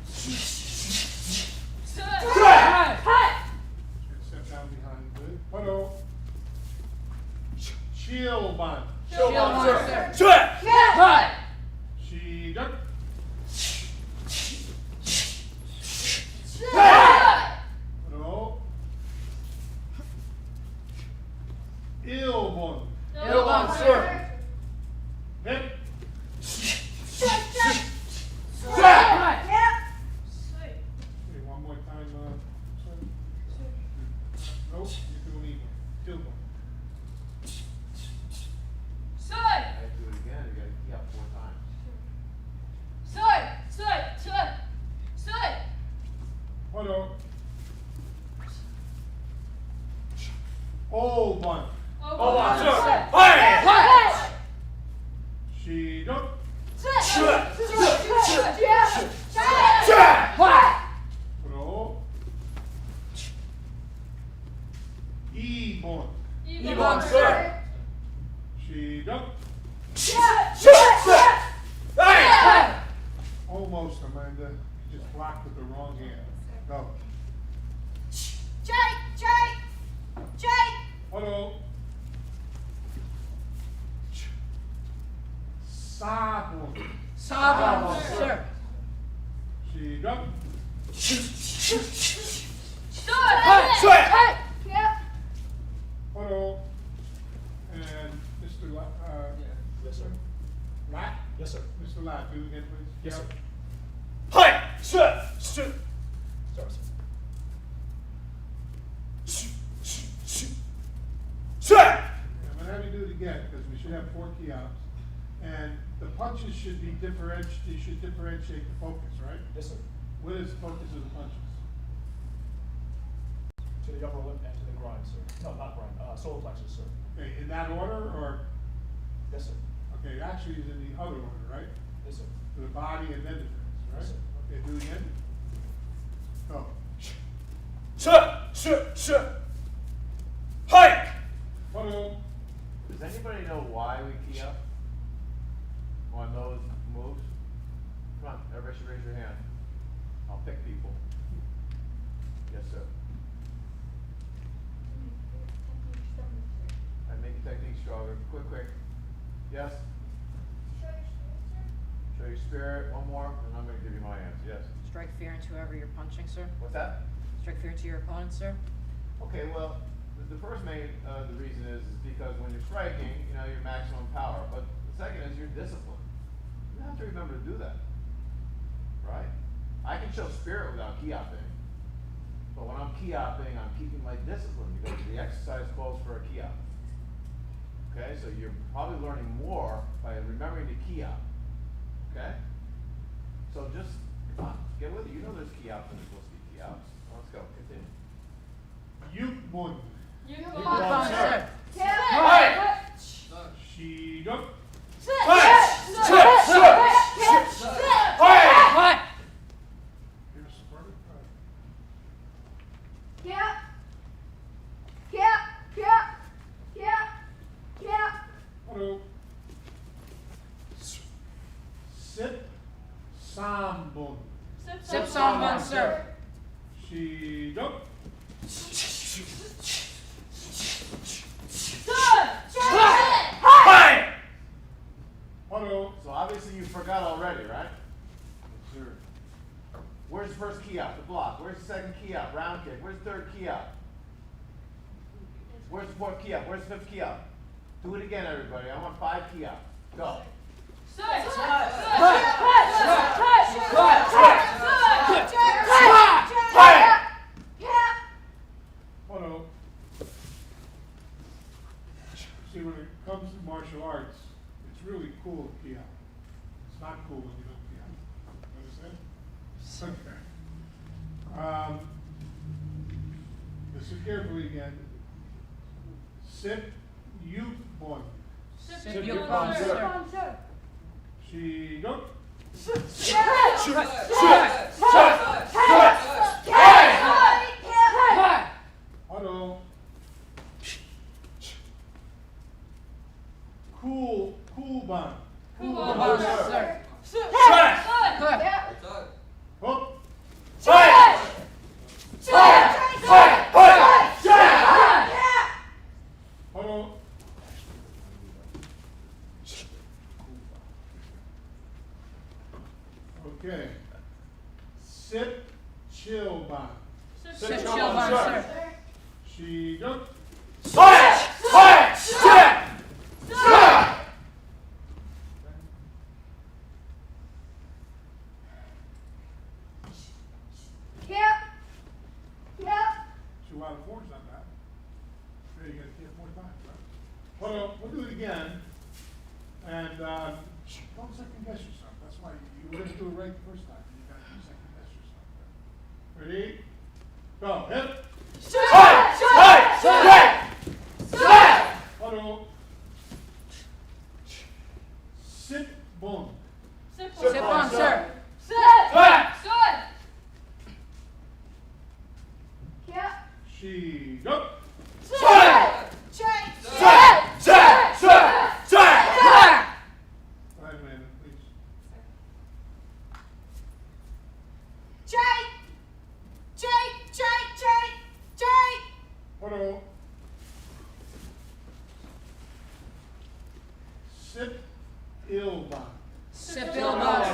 Sir. And step down behind, good. Hello. Chilban. Showman, sir. She duck. Hello. Ilbon. Elbow, sir. Hip. Okay, one more time, sir. Nope, you're doing even. Ilbon. Sir. I do it again, you gotta key up 4 times. Hello. Old one. She duck. Hello. Ebon. Elbow, sir. She duck. Almost, Amanda. You just blocked with the wrong hand. Go. Hello. Sabon. 4번, sir. 시작. Photo. And Mr. Yes, sir. Lat? Yes, sir. Mr. Lat, do it again, please. Yes, sir. Yep. Sorry, sir. I'm gonna have you do it again, because we should have 4 key outs. And the punches should be you should differentiate the focus, right? Yes, sir. What is the focus of the punches? To the upper lip and to the groin, sir. No, not groin, solar plexus, sir. Okay, in that order, or, Yes, sir. okay, actually it's in the other order, right? Yes, sir. To the body and then the face, right? Yes, sir. Okay, do it again. Go. Photo. Does anybody know why we key up on those moves? Come on, everybody should raise your hand. I'll pick people. Yes, sir. I make your technique stronger. Quick. Yes? Show your spirit. One more, and I'm gonna give you my answer. Yes. Strike fear into whoever you're punching, sir. What's that? Strike fear into your opponent, sir. Okay, well, the first main, the reason is because when you're striking, your maximum power. But the second is your discipline. You have to remember to do that, right? I can show spirit without key-opping, but when I'm key-opping, I'm keeping my discipline because the exercise calls for a key-op. Okay, so you're probably learning more by remembering to key-op. Okay? So just, come on, get with it. You know there's key-ops and there's supposed to be key-ops. Let's go, continue. Yukmun. 6번, sir. 시작. You're supported. Photo. Sip. Sambon. 13번, sir. 시작. Photo. So obviously you forgot already, right? Sure. Where's the first key out? The block. Where's the second key out? Round kick. Where's the third key out? Where's the fourth key out? Where's the fifth key out? Do it again, everybody. I want 5 key out. Go. Photo. See, when it comes to martial arts, it's really cool to key out. It's not cool when you don't key out. Understand? Okay. Listen carefully again. Sip, you, one. Sip, you, one, sir. She, go. Auto. Cool bun. 9번, sir. Hook. Auto. Okay. Sip, chill bun. Sip, chill, one, sir. She, go. Two out of 4 is not bad. Okay, you gotta key it 4 times, right? Well, we'll do it again. And don't second guess yourself. That's why you didn't do it right the first time. You gotta second guess yourself. Ready? Go. Hit. Auto. Sit bone. Sip, one, sir. She, go. Go ahead, Amanda, please. Auto. Sip, ill bun. Sip, ill, one,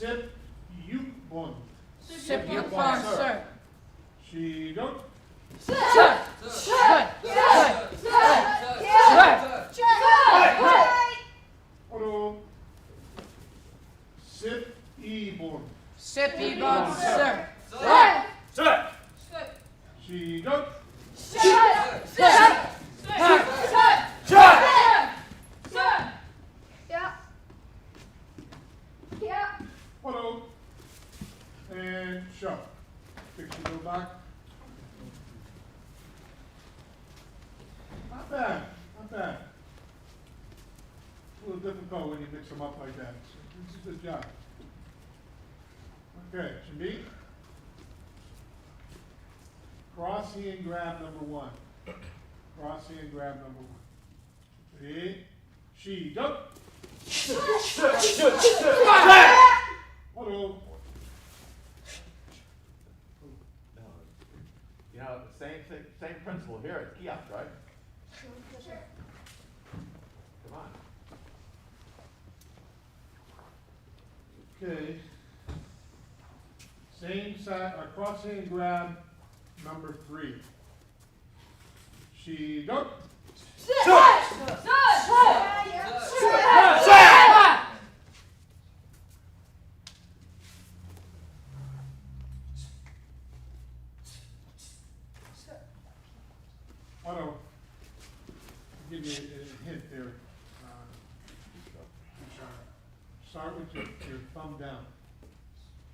Sip Yukbun. Sip Yukbun, sir. Shidok. Sir. Sir. Sir. Oro. Sip Ibun. Sip Yukbun, sir. Sir. Shidok. Oro. And shove. Fix your little back. Not bad, not bad. A little difficult when you mix them up like that. So this is a good job. Okay, Shamik. Cross hand grab number one. Cross hand grab number one. Ready? She, jump. Hold. You know, same principle here at kiosk, right? Come on. Okay. Same side, cross hand grab number three. She, jump. I'll give you a hint there. Start with your thumb down.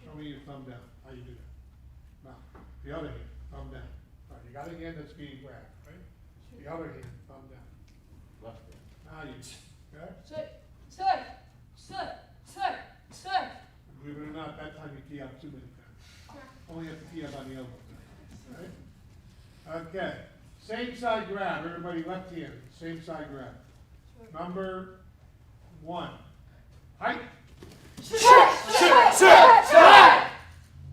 Show me your thumb down. How you do that? Now, the other hand, thumb down. All right, you got a hand that's being grabbed, right? The other hand, thumb down. Left hand. Now you, okay? Believe it or not, that time you key out too many times. Only have to key up on the elbow, right? Okay. Same side grab, everybody left hand, same side grab. Number one. Height.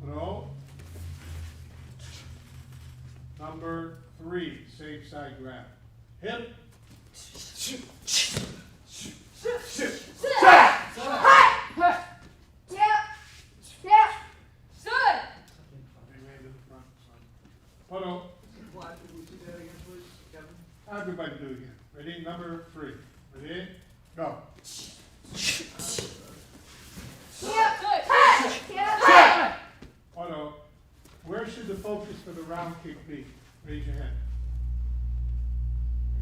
No. Number three, same side grab. Hip. Hold. Everybody do it again. Ready? Number three. Ready? Go. Hold. Where should the focus for the round kick be? Raise your hand.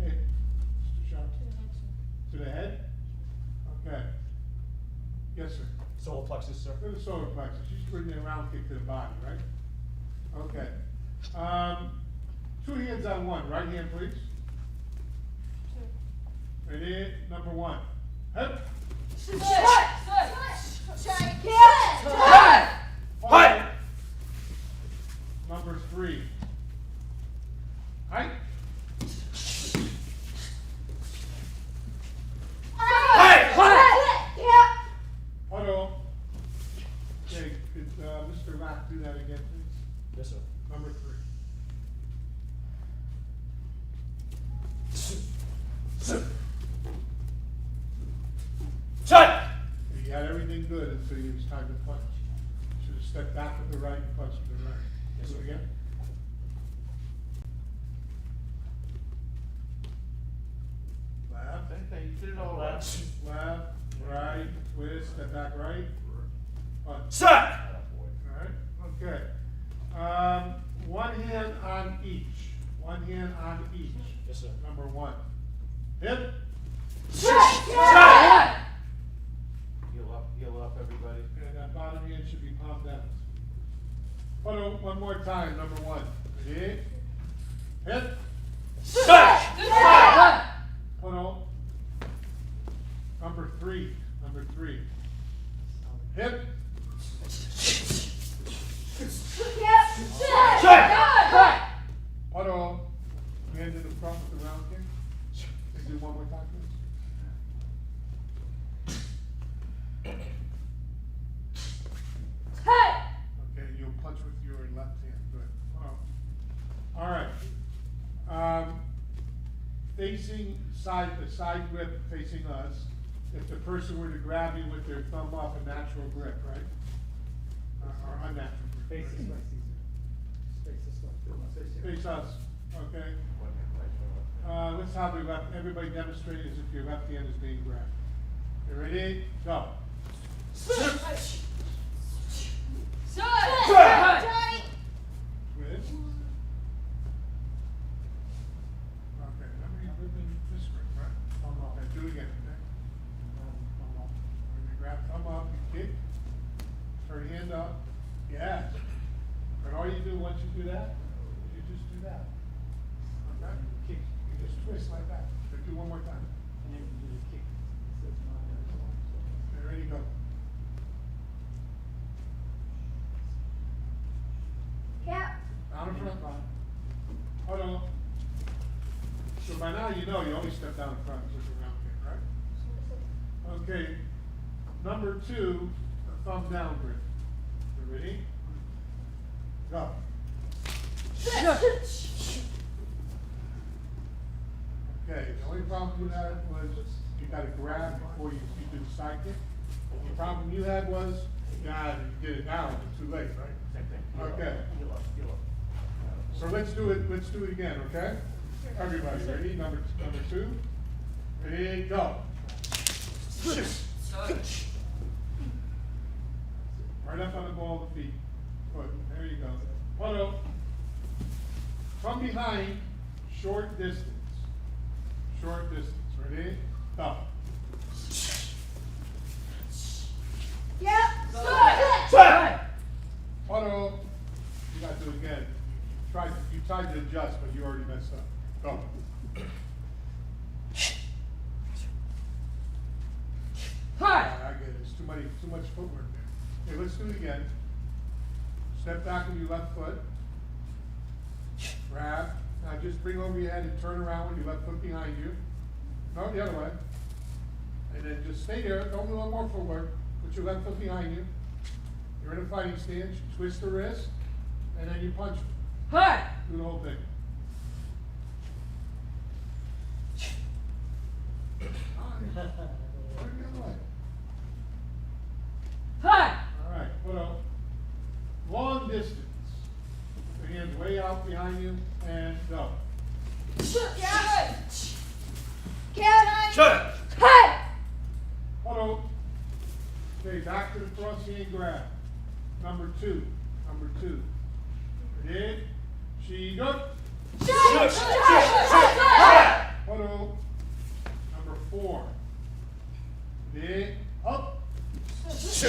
Okay. Mr. Sharp. To the head? Okay. Yes, sir. Solar plexus, sir. To the solar plexus. She's bringing a round kick to the body, right? Okay. Two hands on one. Right hand, please. Ready? Number one. Hip. Height. Number three. Height. Huddle. Okay, could Mr. Lack do that again, please? Yes, sir. Number three. Shut! He had everything good until it was time to punch. Should have stepped back with the right and punched with the right. Yes, Do sir. it again. Left, Same thing, you did it all left, right, twist, step back right, punch. Shut! Alright, okay. One hand on each. One hand on each. Yes, sir. Number one. Hip. Heel up, everybody. And that bottom hand should be palm down. One more time, number one. Ready? Hip. Hold. Number three. Number three. Hip. Hold. Hand in the front with the round kick. Let's do one more time, please. Okay, you'll punch with your left hand. Good. All right. Facing the side grip facing us. If the person were to grab you with their thumb up, a natural grip, right? unnatural. Face this way, Caesar. Face this way. Face us, okay? Let's have everybody demonstrate as if your left hand is being grabbed. You ready? Go. Twist. Okay, let me this way, right? Okay, do it again, okay? When you grab thumb up, you kick, turn your hand up, yes. And all you do once you do that, you just do that. Okay? Kick. You just twist like that. Okay, do one more time. And then you do the kick. Okay, ready, go. Down in front. Hold on. So by now you know you only step down in front with a round kick, right? Okay. Number 2, a thumb down grip. You ready? Go. Okay, the only problem you had was you got to grab before you do the side kick. The problem you had was, God, you did it now, it's too late, right? Okay. So let's do it again, okay? Everybody, ready? Number 2. Ready, go. Right up on the ball of the feet. Foot. There you go. Photo. From behind, short distance. Short distance. Ready? Go. Photo. You got to do it again. You tried to adjust, but you already messed up. Go. I get it. It's too much footwork there. Okay, let's do it again. Step back with your left foot. Grab. Now just bring over your head and turn around with your left foot behind you. No, the other way. And then just stay there. Don't do no more footwork. Put your left foot behind you. You're in a fighting stance. You twist the wrist, and then you punch. Do the whole thing. Alright, put up. Long distance. The hands way out behind you, and go. Hold on. Okay, back to the cross hand grab. Number 2. Ready? She go. Hold on. Number 4. Ready? Up. Just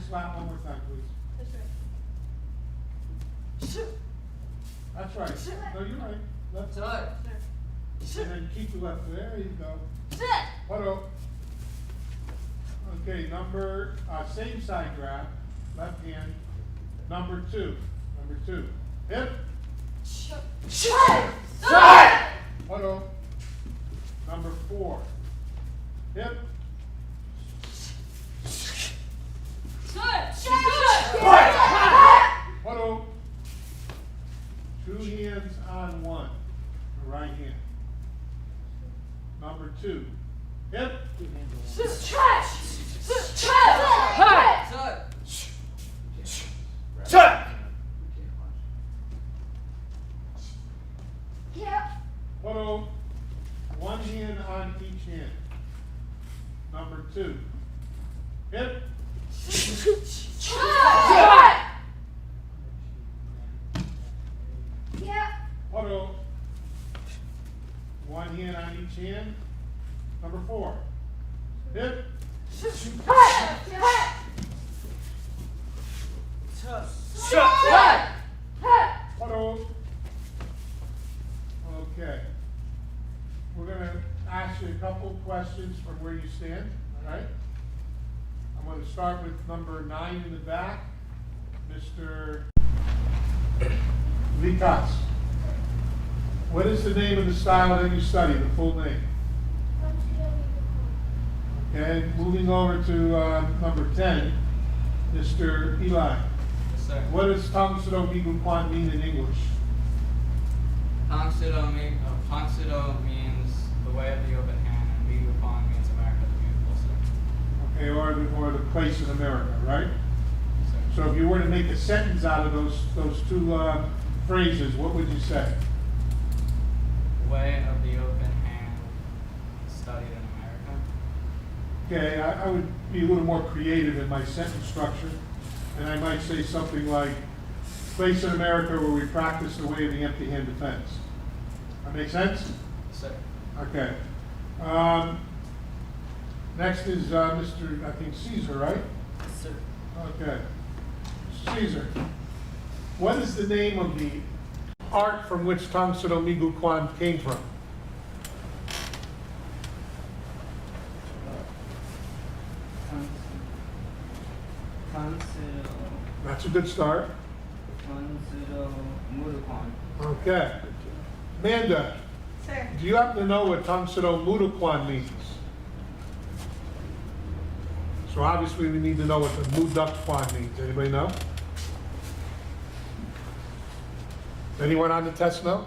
slap one more time, please. That's right. No, you're right. Left side. And then keep the left. There you go. Hold on. Okay, same side grab, left hand. Number 2. Hip. Hold on. Number 4. Hip. Hold on. 2 hands on 1. The right hand. Number 2. Hip. Hold on. 1 hand on each hand. Number 2. Hip. Hold on. 1 hand on each hand. Number 4. Hip. Hold on. Okay. We're going to ask you a couple of questions from where you stand, all right? I'm going to start with number 9 in the back, Mr. Likas. What is the name of the style that you study, the full name? Okay, moving over to number 10, Mr. Eli. Yes, sir. What does Tangsudo Bigupan mean in English? Tangsudo means the way of the open hand, and Bigupan means America the Beautiful, sir. Okay, or or the place in America, right? So if you were to make a sentence out of those two phrases, what would you say? Way of the open hand studied in America. Okay, I would be a little more creative in my sentence structure, and I might say something like, place in America where we practice the way of the empty hand defense. That make sense? Sir. Okay. Next is Mr. I think Caesar, right? Sir. Okay. Caesar, what is the name of the art from which Tang Soo Mi Gu Kwan came from? That's a good start. Okay. Amanda, Sir. do you happen to know what Tang Soo Muda Kwan means? So obviously we need to know what the Muduk Kwan means. Anybody know? Anyone on the test know?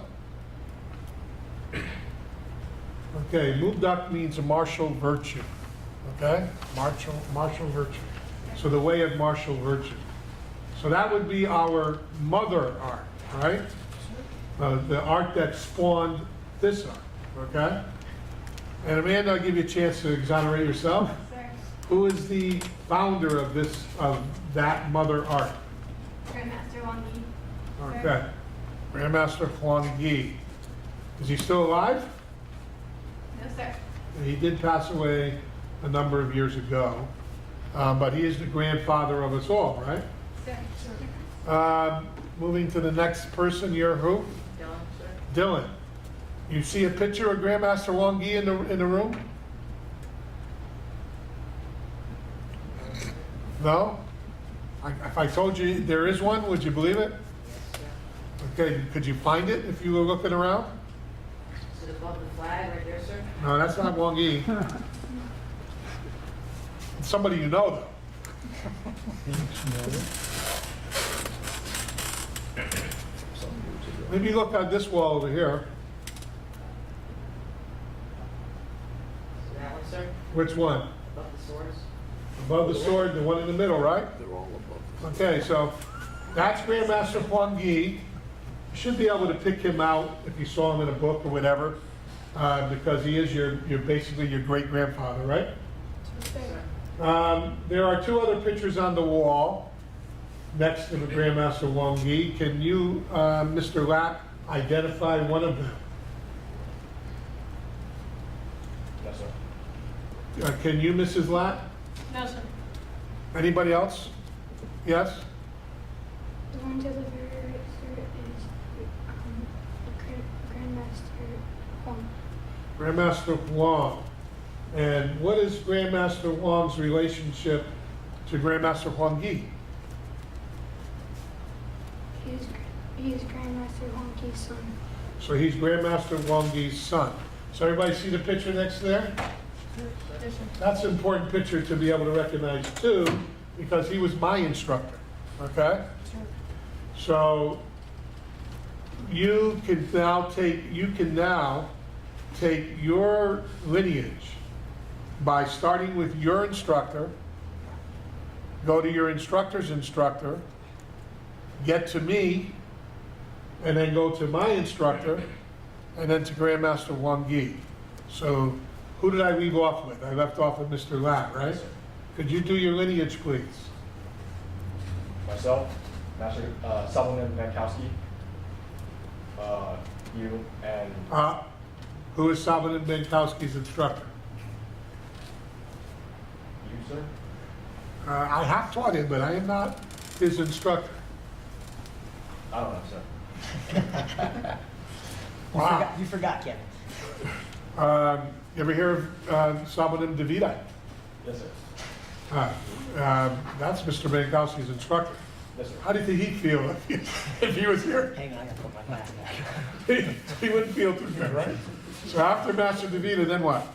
Okay, Muduk means a martial virtue. Okay? Martial virtue. So the way of martial virtue. So that would be our mother art, right? The art that spawned this art, okay? And Amanda, I'll give you a chance to exonerate yourself. Sir. Who is the founder of that mother art? Grandmaster Wang Yi. Okay. Grandmaster Huang Yi. Is he still alive? No, sir. He did pass away a number of years ago, but he is the grandfather of us all, right? Sir. Moving to the next person, you're who? Dylan, sir. Dylan. You see a picture of Grandmaster Wang Yi in the room? No? If I told you there is one, would you believe it? Okay, could you find it if you were looking around? Is it above the flag right there, sir? No, that's not Wang Yi. It's somebody you know, though. Maybe look on this wall over here. Is that one, sir? Which one? Above the swords? Above the sword, the one in the middle, right? They're all above. Okay, so that's Grandmaster Huang Yi. You should be able to pick him out if you saw him in a book or whatever, because he is basically your great-grandfather, right? There are two other pictures on the wall next to the Grandmaster Wang Yi. Can you, Mr. Lapp, identify one of them? Yes, sir. Can you, Mrs. Lapp? No, sir. Anybody else? Yes? The one to the very right, sir, is Grandmaster Huang. Grandmaster Huang. And what is Grandmaster Huang's relationship to Grandmaster Huang Yi? He is Grandmaster Huang Yi's son. So he's Grandmaster Huang Yi's son. So everybody see the picture next there? That's an important picture to be able to recognize too, because he was my instructor, okay? So you can now take your lineage by starting with your instructor, go to your instructor's instructor, get to me, and then go to my instructor, and then to Grandmaster Wang Yi. So who did I leave off with? I left off with Mr. Latt, right? Could you do your lineage, please? Myself, Master Solomon Bankowski, you, and Who is Solomon Bankowski's instructor? you, sir. I have taught him, but I am not his instructor. I don't know, sir. Wow. You forgot, Kevin. You ever hear of Solomon Davida? Yes, sir. That's Mr. Bankowski's instructor. Yes, sir. How do you think he'd feel if he was here? Hang on, I gotta put my glass back. He wouldn't feel too good, right? So after Master Davida, then what?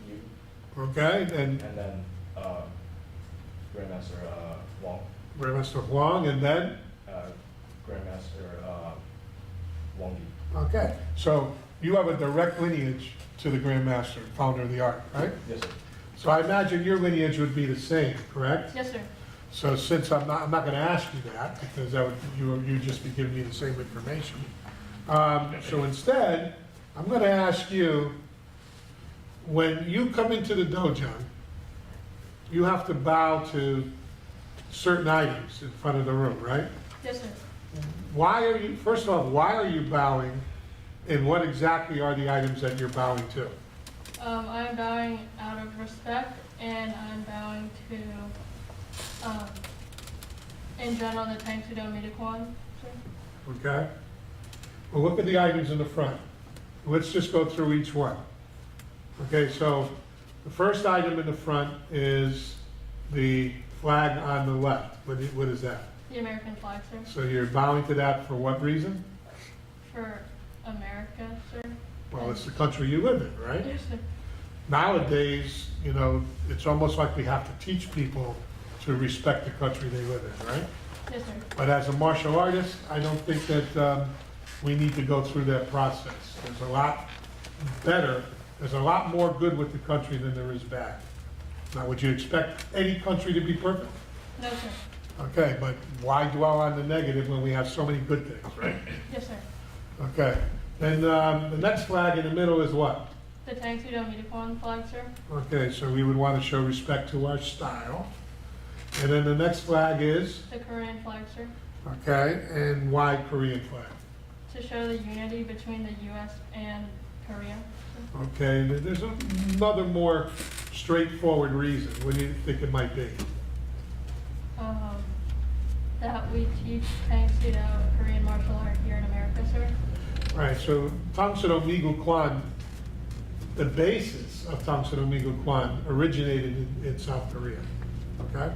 You, Okay, and and then Grandmaster Wong, Grandmaster Huang, and then? Grandmaster Wong Yi. Okay, so you have a direct lineage to the Grandmaster, founder of the art, right? Yes, sir. So I imagine your lineage would be the same, correct? Yes, sir. So since I'm not gonna ask you that, because that would, you'd just be giving me the same information. So instead, I'm gonna ask you, when you come into the dojo, you have to bow to certain items in front of the room, right? Yes, sir. Why are you, first of all, why are you bowing, and what exactly are the items that you're bowing to? I'm bowing out of respect, and I'm bowing to, in general, the Tang Soo Do Midakwan, sir. Okay? Well, look at the items in the front. Let's just go through each one. Okay, so the first item in the front is the flag on the left. What is that? The American flag, sir. So you're bowing to that for what reason? For America, sir. Well, it's the country you live in, right? Yes, sir. Nowadays, you know, it's almost like we have to teach people to respect the country they live in, right? Yes, sir. But as a martial artist, I don't think that we need to go through that process. There's a lot better, there's a lot more good with the country than there is bad. Now, would you expect any country to be perfect? No, sir. Okay, but why dwell on the negative when we have so many good things, right? Yes, sir. Okay, then the next flag in the middle is what? The Tang Soo Do Midakwan flag, sir. Okay, so we would want to show respect to our style. And then the next flag is, The Korean flag, sir. okay, and why Korean flag? To show the unity between the U.S. and Korea. Sir. Okay, there's another more straightforward reason. What do you think it might be? That we teach Tang Soo Do Korean martial art here in America, sir. All right, so Tang Soo Do Migul Kwan, the basis of Tang Soo Do Migul Kwan originated in South Korea, okay?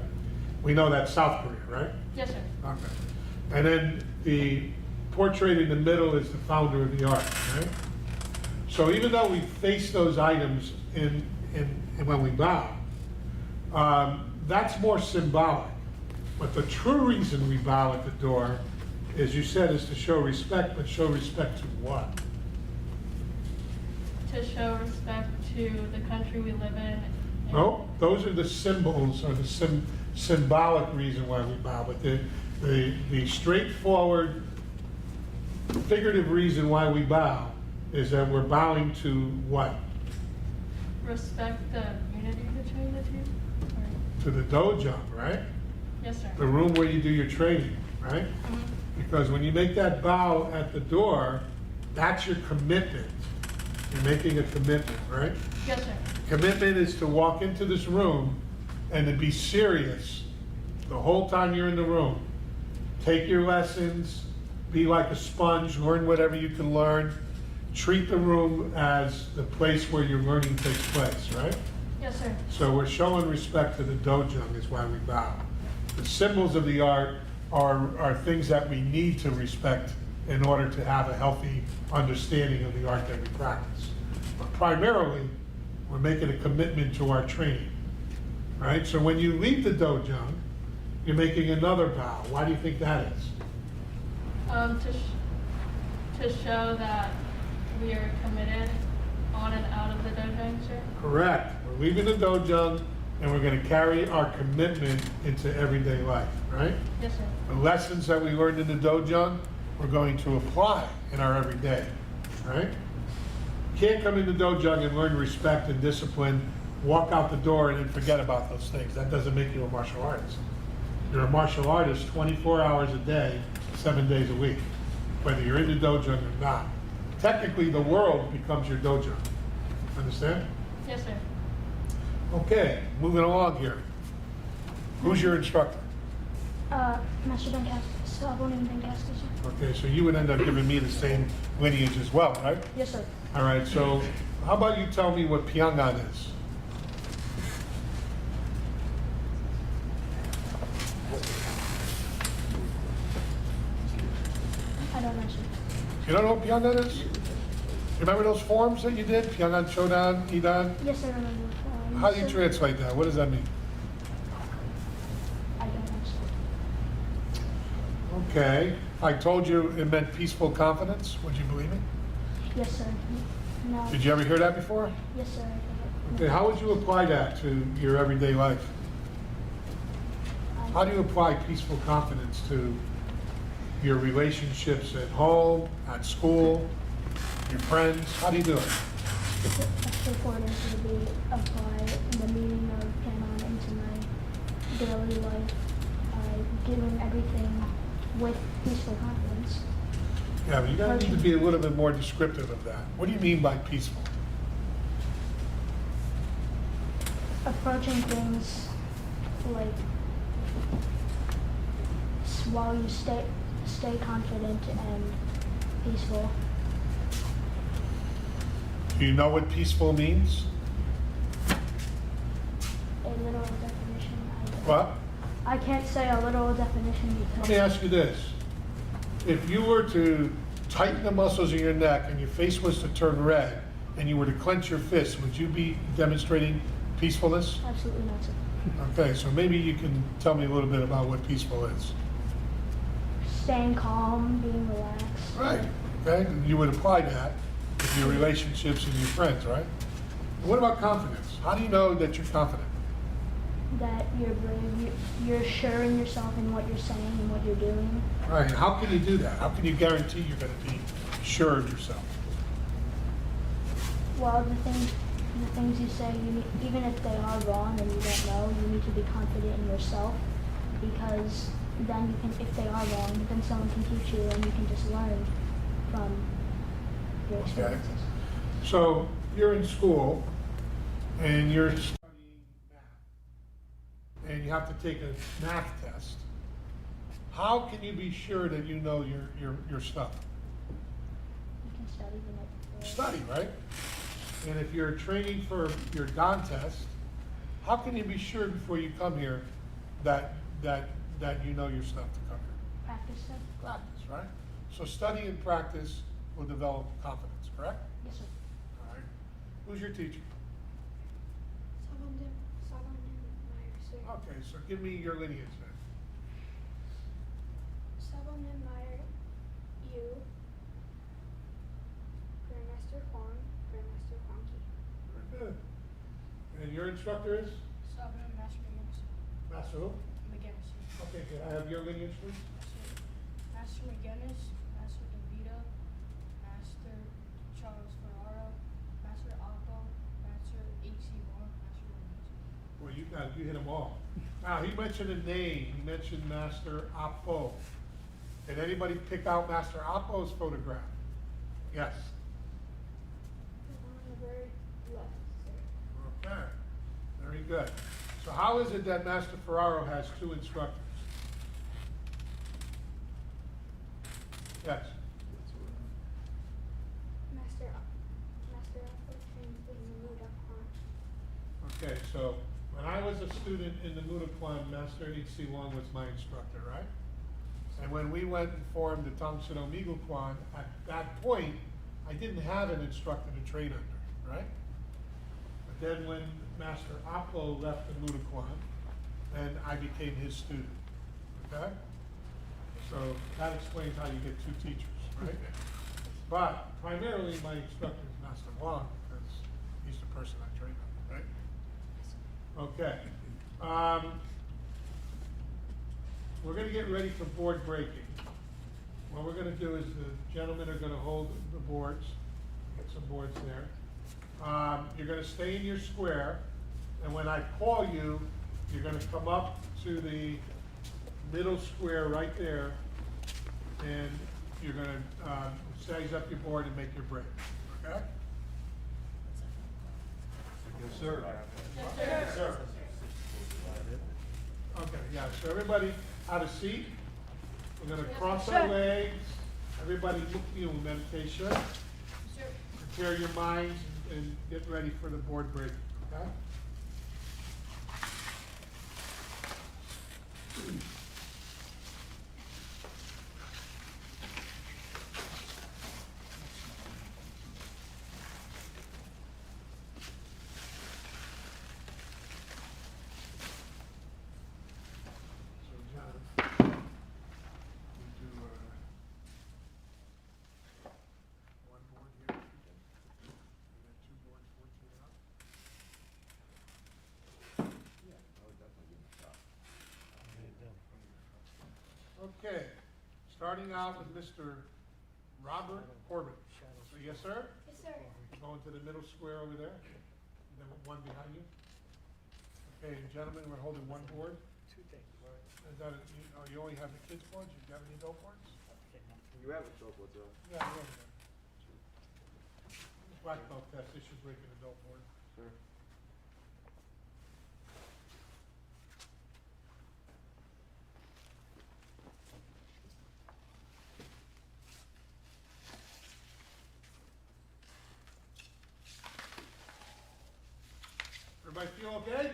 We know that's South Korea, right? Yes, sir. Okay. And then the portrait in the middle is the founder of the art, right? So even though we face those items in when we bow, that's more symbolic. But the true reason we bow at the door, as you said, is to show respect, but show respect to what? To show respect to the country we live in. and- No, those are the symbols or the symbolic reason why we bow. But the straightforward, figurative reason why we bow is that we're bowing to what? Respect the unity between the two? Or- To the dojo, right? Yes, sir. The room where you do your training, right? Mhm. Because when you make that bow at the door, that's your commitment. You're making a commitment, right? Yes, sir. Commitment is to walk into this room and to be serious the whole time you're in the room. Take your lessons, be like a sponge, learn whatever you can learn. Treat the room as the place where your learning takes place, right? Yes, sir. So we're showing respect to the dojo is why we bow. The symbols of the art are things that we need to respect in order to have a healthy understanding of the art that we practice. But primarily, we're making a commitment to our training, right? So when you leave the dojo, you're making another vow. Why do you think that is? To show that we are committed on and out of the dojo, sir. Correct. We're leaving the dojo and we're going to carry our commitment into everyday life, right? Yes, sir. The lessons that we learned in the dojo, we're going to apply in our everyday, right? You can't come in the dojo and learn respect and discipline, walk out the door and then forget about those things. That doesn't make you a martial artist. You're a martial artist 24 hours a day, 7 days a week, whether you're in the dojo or not. Technically, the world becomes your dojo. Understand? Yes, sir. Okay, moving along here. Who's your instructor? Master Ben Castor, Abon Ben Castor, sir. Okay, so you would end up giving me the same lineage as well, right? Yes, sir. All right, so how about you tell me what Pyongan is? I don't know, sir. You don't know what Pyongan is? You remember those forms that you did? Pyongan, Shodan, Idan? Yes, I remember. How do you sir, translate that? What does that mean? I don't know, sir. Okay, if I told you it meant peaceful confidence, would you believe it? Yes, sir. No. Did you ever hear that before? Yes, sir. Okay, how would you apply that to your everyday life? How do you apply peaceful confidence to your relationships at home, at school, your friends? How do you do it? Straightforward answer would be apply the meaning of canon into my daily life by doing everything with peaceful confidence. Yeah, but you gotta need to be a little bit more descriptive of that. What do you mean by peaceful? Approaching things like while you stay confident and peaceful. Do you know what peaceful means? A literal definition. What? I can't say a literal definition Let because me ask you this. If you were to tighten the muscles in your neck and your face was to turn red and you were to clench your fist, would you be demonstrating peacefulness? absolutely not. Okay, so maybe you can tell me a little bit about what peaceful is. Staying calm, being relaxed. Right, okay, and you would apply that to your relationships and your friends, right? And what about confidence? How do you know that you're confident? That you're brave, you're sure in yourself and what you're saying and what you're doing. Right, and how can you do that? How can you guarantee you're gonna be sure of yourself? Well, the things you say, even if they are wrong and you don't know, you need to be confident in yourself, because then you can, if they are wrong, then someone can teach you and you can just learn from your Okay. experiences. So you're in school and you're studying math, and you have to take a math test. How can you be sure that you know your stuff? You can study the night before. Study, right? And if you're training for your DON test, how can you be sure before you come here that you know your stuff to come here? Practice stuff? Practice, right? So study and practice will develop confidence, correct? Yes, sir. All right. Who's your teacher? Okay, so give me your lineage then. You, Grandmaster Huang, Grandmaster Huangqi. Very good. And your instructor is? Master McGinnis. Master who? McGinnis. Okay, can I have your lineage, please? Master McGinnis, Master DeVito, Master Charles Ferraro, Master Oppo, Master H.C. Moore, Master Williams. Well, you hit them all. Now, he mentioned a name. He mentioned Master Oppo. Did anybody pick out Master Oppo's photograph? Yes. On the very left, sir. Okay, very good. So how is it that Master Ferraro has two instructors? Yes. Master Oppo trains in the Muda Kwan. Okay, so when I was a student in the Muda Kwan, Master H.C. Wong was my instructor, right? And when we went and formed the Tongsudo Migu Kwan, at that point, I didn't have an instructor to train under, right? But then when Master Oppo left the Muda Kwan, then I became his student, okay? So that explains how you get two teachers, right? But primarily my instructor is Master Wong, because he's the person I trained under, right? Okay. We're going to get ready for board breaking. What we're going to do is the gentlemen are going to hold the boards. Get some boards there. You're going to stay in your square, and when I call you, you're going to come up to the middle square right there, and you're going to size up your board and make your break. Okay? Yes, sir. Yes, sir. Okay, yeah, so everybody have a seat. We're gonna cross our legs. Everybody look, meditation. Prepare your minds and get ready for the board break, okay? One board here, and then two boards, 14 out. Okay, starting out with Mr. Robert Corbett. So, yes, sir? Yes, sir. Going to the middle square over there, and then one behind you. Okay, and gentlemen, we're holding one board. Is that, you only have the kids' boards? You got any adult boards? You have a chocolate, though. Yeah, we have them. Black belt test, they should break an adult board. Sure. Everybody feel okay?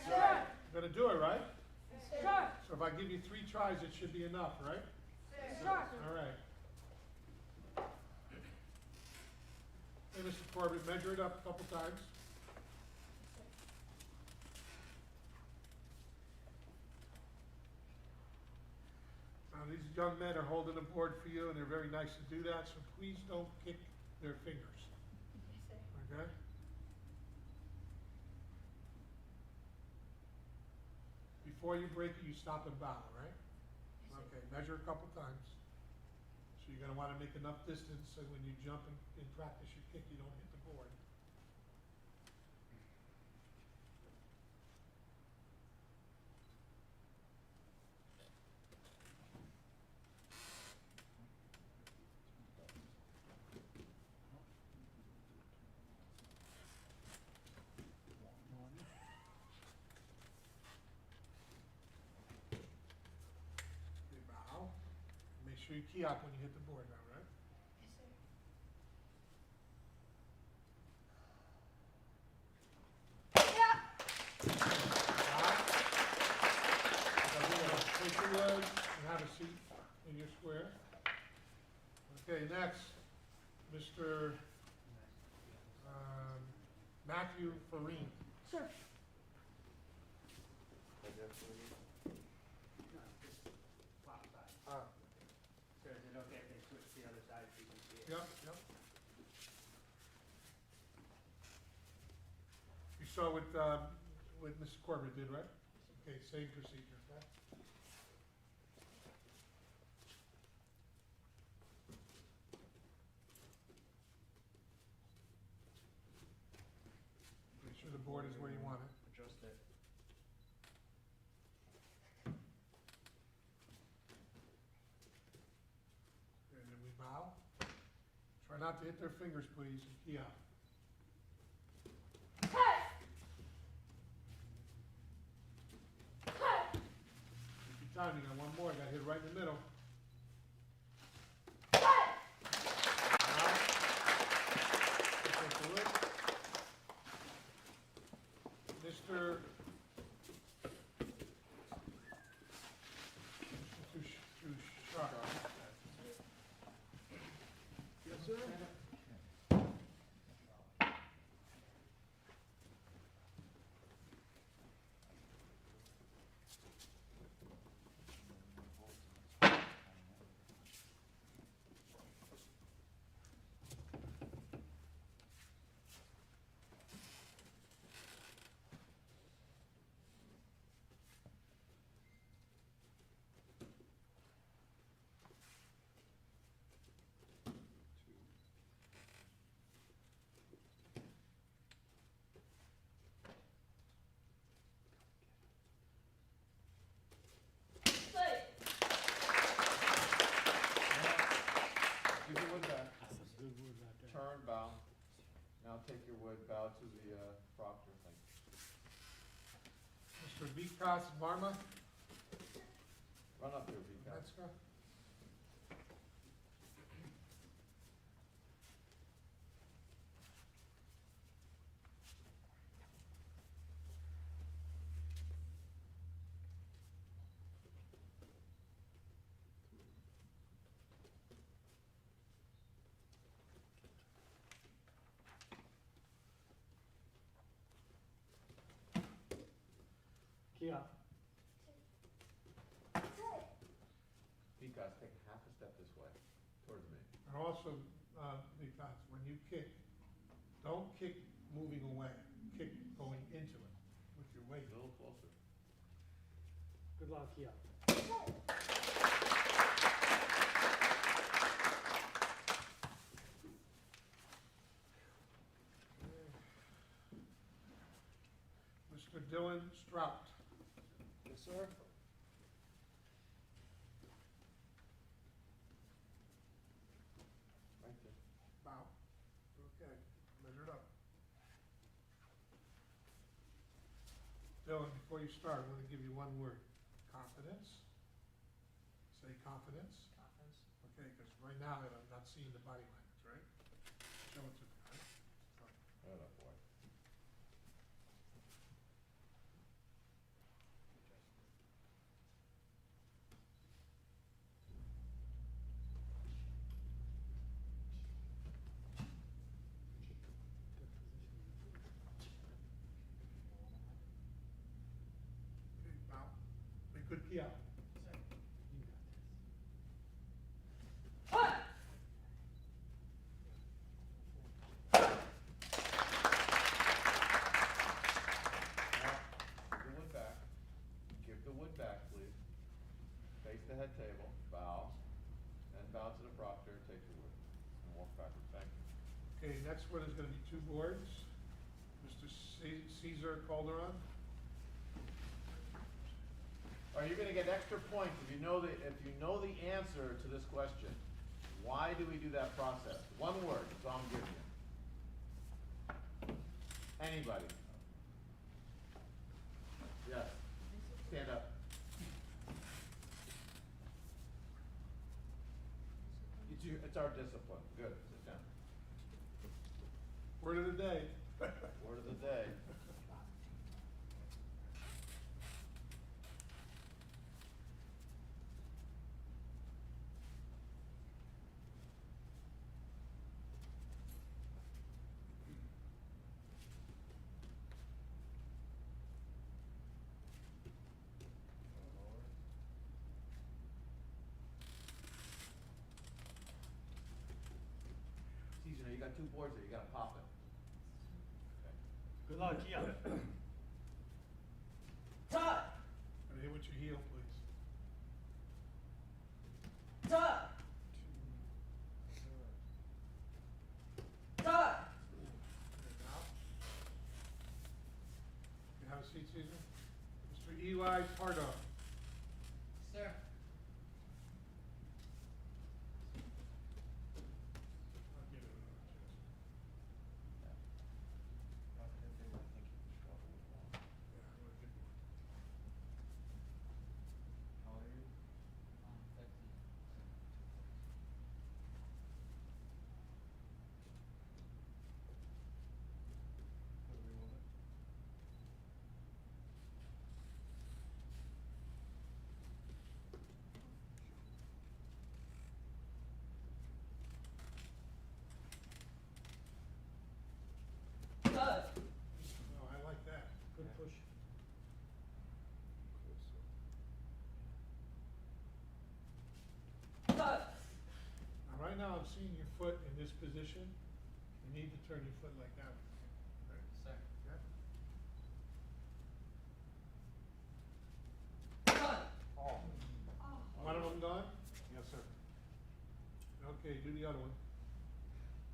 Sir. You're gonna do it, right? Sir. So if I give you 3 tries, it should be enough, right? Sir. All right. Hey, Mr. Corbett, measure it up a couple times. Now, these young men are holding a board for you, and they're very nice to do that, so please don't kick their fingers. Yes, sir. Okay? Before you break it, you stop and bow, right? Yes, sir. Okay, measure a couple times. So you're gonna wanna make enough distance so when you jump and practice your kick, you don't hit the board. You bow. Make sure you key out when you hit the board now, right? Yes, sir. Take your wood and have a seat in your square. Okay, next, Mr. Matthew Farine. Sir. Sir, is it okay if they switch to the other side so you can see it? Yep, yep. You saw what Mr. Corbett did, right? Okay, same procedure, okay? Make sure the board is where you want it. Adjust it. And then we bow. Try not to hit their fingers, please, and key out. Take your time, you got one more, you gotta hit it right in the middle. Now, take the wood. Mr. Too sharp. Yes, sir. Give your wood back. That's a good word right there. Turn, bow. Now take your wood, bow to the proctor. Thank you. Mr. Vikas Varma. Run up here, Vikas. Let's go. Kia. Vikas, take half a step this way, towards me. And also, Vikas, when you kick, don't kick moving away. Kick going into it with your weight. A little closer. Good luck, Kia. Mr. Dylan Strout. Yes, sir. Right there. Bow. Okay, measure it up. Dylan, before you start, I'm gonna give you one word. Confidence. Say confidence. Confidence. Okay, because right now I'm not seeing the body language, right? Show it to me, right? Oh, boy. Okay, bow. Make good key out. Now, give the wood back. Give the wood back, please. Face the head table, bow, and bow to the proctor, take the wood, and walk backwards. Thank you. Okay, next one is gonna be two boards. Mr. Caesar Calderon. Are you gonna get extra points if you know the answer to this question? Why do we do that process? One word, that's all I'm giving you. Anybody? Yes. Stand up. It's our discipline. Good. Sit down. Word of the day. Word of the day. Caesar, you got two boards there. You gotta pop it. Good luck, Kia. Todd! Gonna hit with your heel, please. Todd! Todd! You have a seat, Caesar. Mr. Eli Pardo. Sir. I'll give it another chance. Yeah, I'm gonna give you one. How old are you? 50. Todd! Oh, I like that. Good push. Todd! Now, right now, I'm seeing your foot in this position. You need to turn your foot like that. Right? Sir. Yeah? Todd! One of them gone? Yes, sir. Okay, do the other one.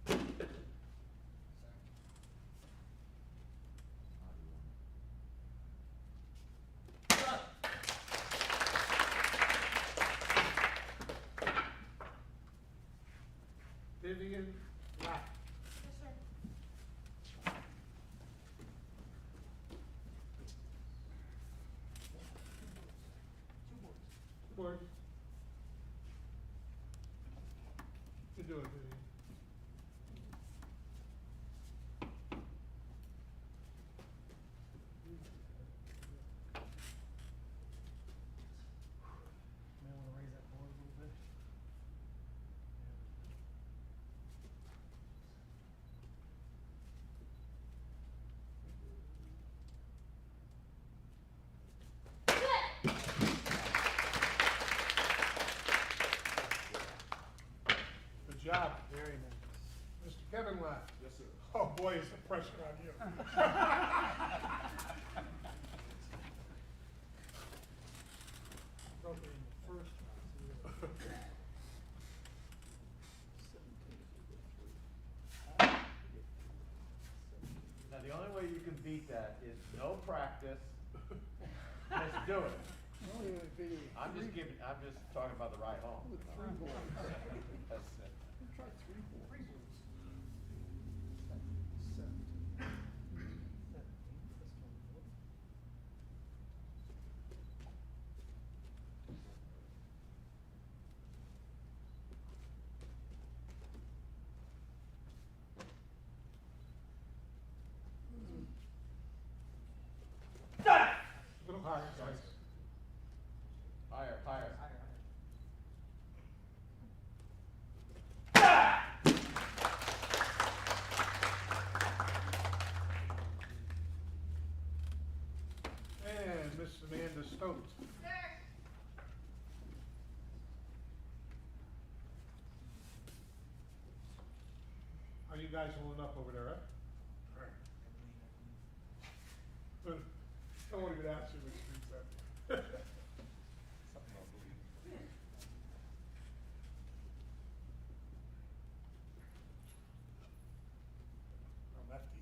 Sir. Todd! Vivian Lack. Yes, sir. Board. You can do it, Vivian. May want to raise that board a little bit. Good job. Very nice. Mr. Kevin Lack. Yes, sir. Oh, boy, is the pressure on you. Broke it in the first round, so we have Now, the only way you can beat beat that is no practice. Just do it. I'm just talking about the ride home. With 3 boards. That's it. Try 3 boards. 17. A little higher, guys. Higher, higher. And Miss Amanda Stokes. How you guys holding up over there, huh? All right. But don't want to get asked you which streets that. A lefty.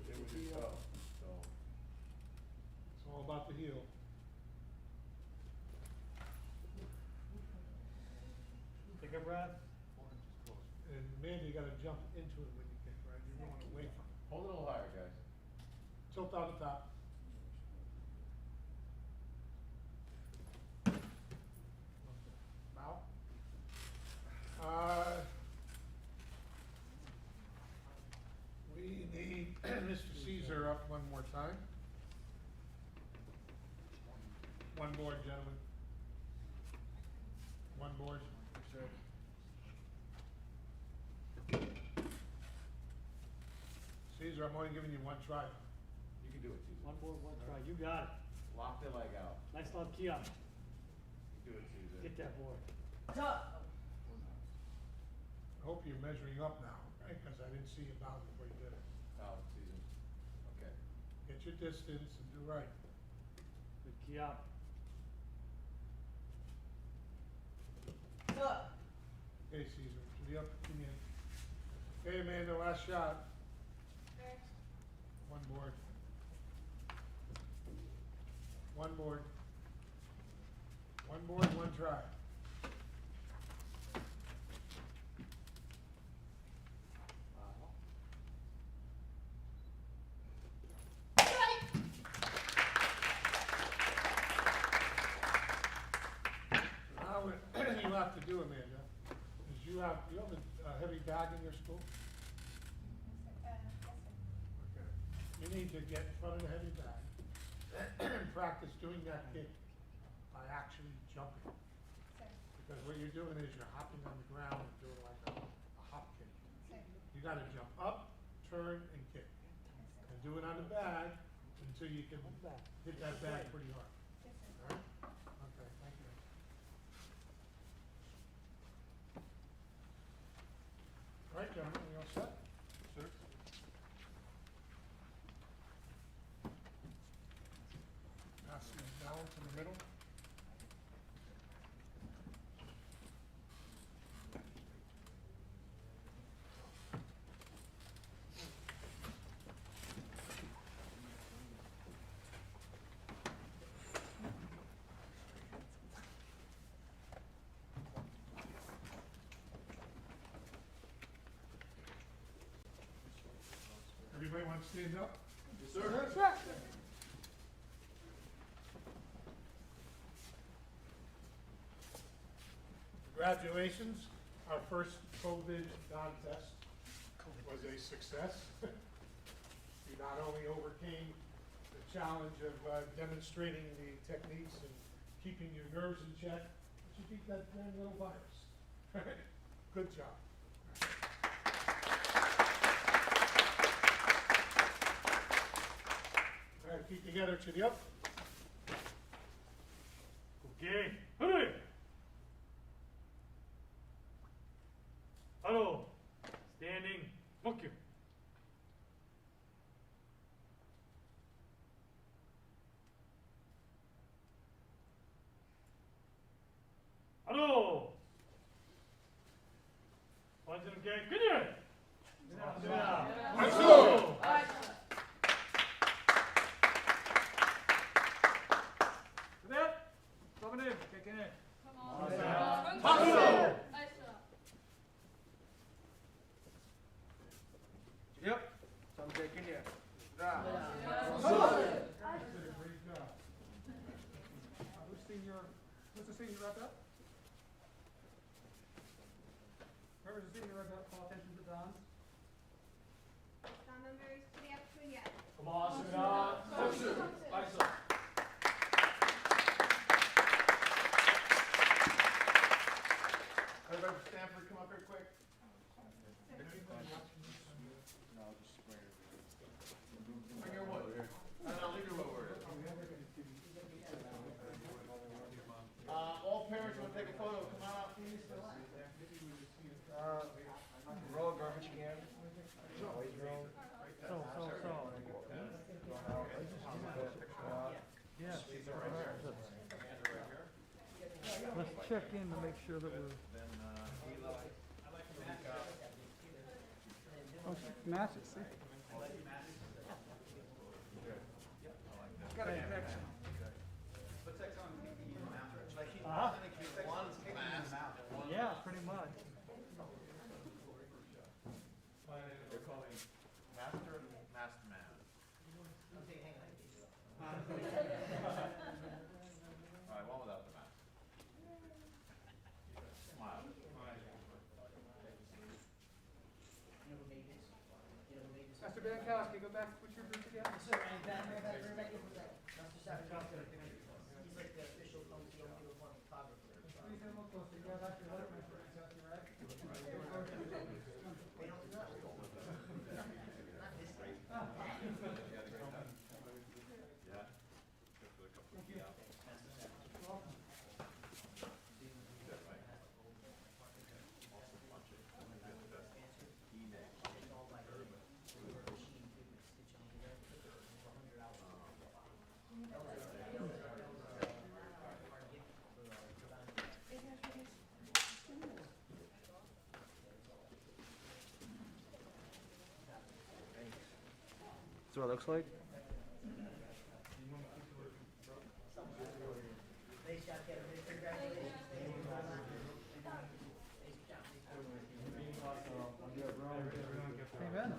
It was your toe, so. It's all about the heel. Take a breath. And Amanda, you gotta jump into it when you kick, right? You're going away from it. Hold it a little higher, guys. Tilt out the top. Bow. We need Mr. Caesar up one more time. One board, gentlemen. One board. Sure. Caesar, I'm only giving you one try. You can do it, Caesar. One more, one try. You got it. Lock the leg out. Nice love, key up. You do it, Caesar. Get that board. I hope you're measuring up now, right? Because I didn't see you bow before you did it. Out, Caesar. Okay. Get your distance and do right. Good key up. Okay, Caesar, to the upper in. Okay, Amanda, last shot. Okay. One board. One board. One board, one try. Now, what you have to do, Amanda, is you have a heavy bag in your school? Okay. You need to get in front of the heavy bag and practice doing that kick by actually jumping. Because what you're doing is you're hopping on the ground and doing like a hop kick. You gotta jump up, turn, and kick. And do it on the bag until you can hit that bag pretty hard. All right? Okay, thank you. All right, gentlemen, we all set? Sir. Pass these down to the middle. Everybody want to stand up? Yes, sir. Sure. Congratulations. Our first COVID contest was a success. You not only overcame the challenge of demonstrating the techniques and keeping your nerves in check, but you beat that damn little virus. Good job. All right, feet together to the up. Okay. Hurry! Hello. Standing. Look you. Yep. Some take in here. Who's the senior rep up? Whoever's the senior rep up, call attention to Don's. Don members, to the afternoon, yes. Come on, Suna. Everybody from Stanford, come up here quick. Bring your wood. No, leave your wood where it is. All parents want to take a photo, come on out, please. Roll of garbage can. Yeah. Let's check in to make sure that we're. Oh, matches, see? It's got a connection. Yeah, pretty much. They're calling master and master man. All right, one without the mask. Smile. Mr. Bankowski, go back, put your group together. Sir, and Mr. Savage, he's like the official uniform photographer. Please have a look closer. You guys actually like Mr. Bankowski, right? That's what it looks like. Amen.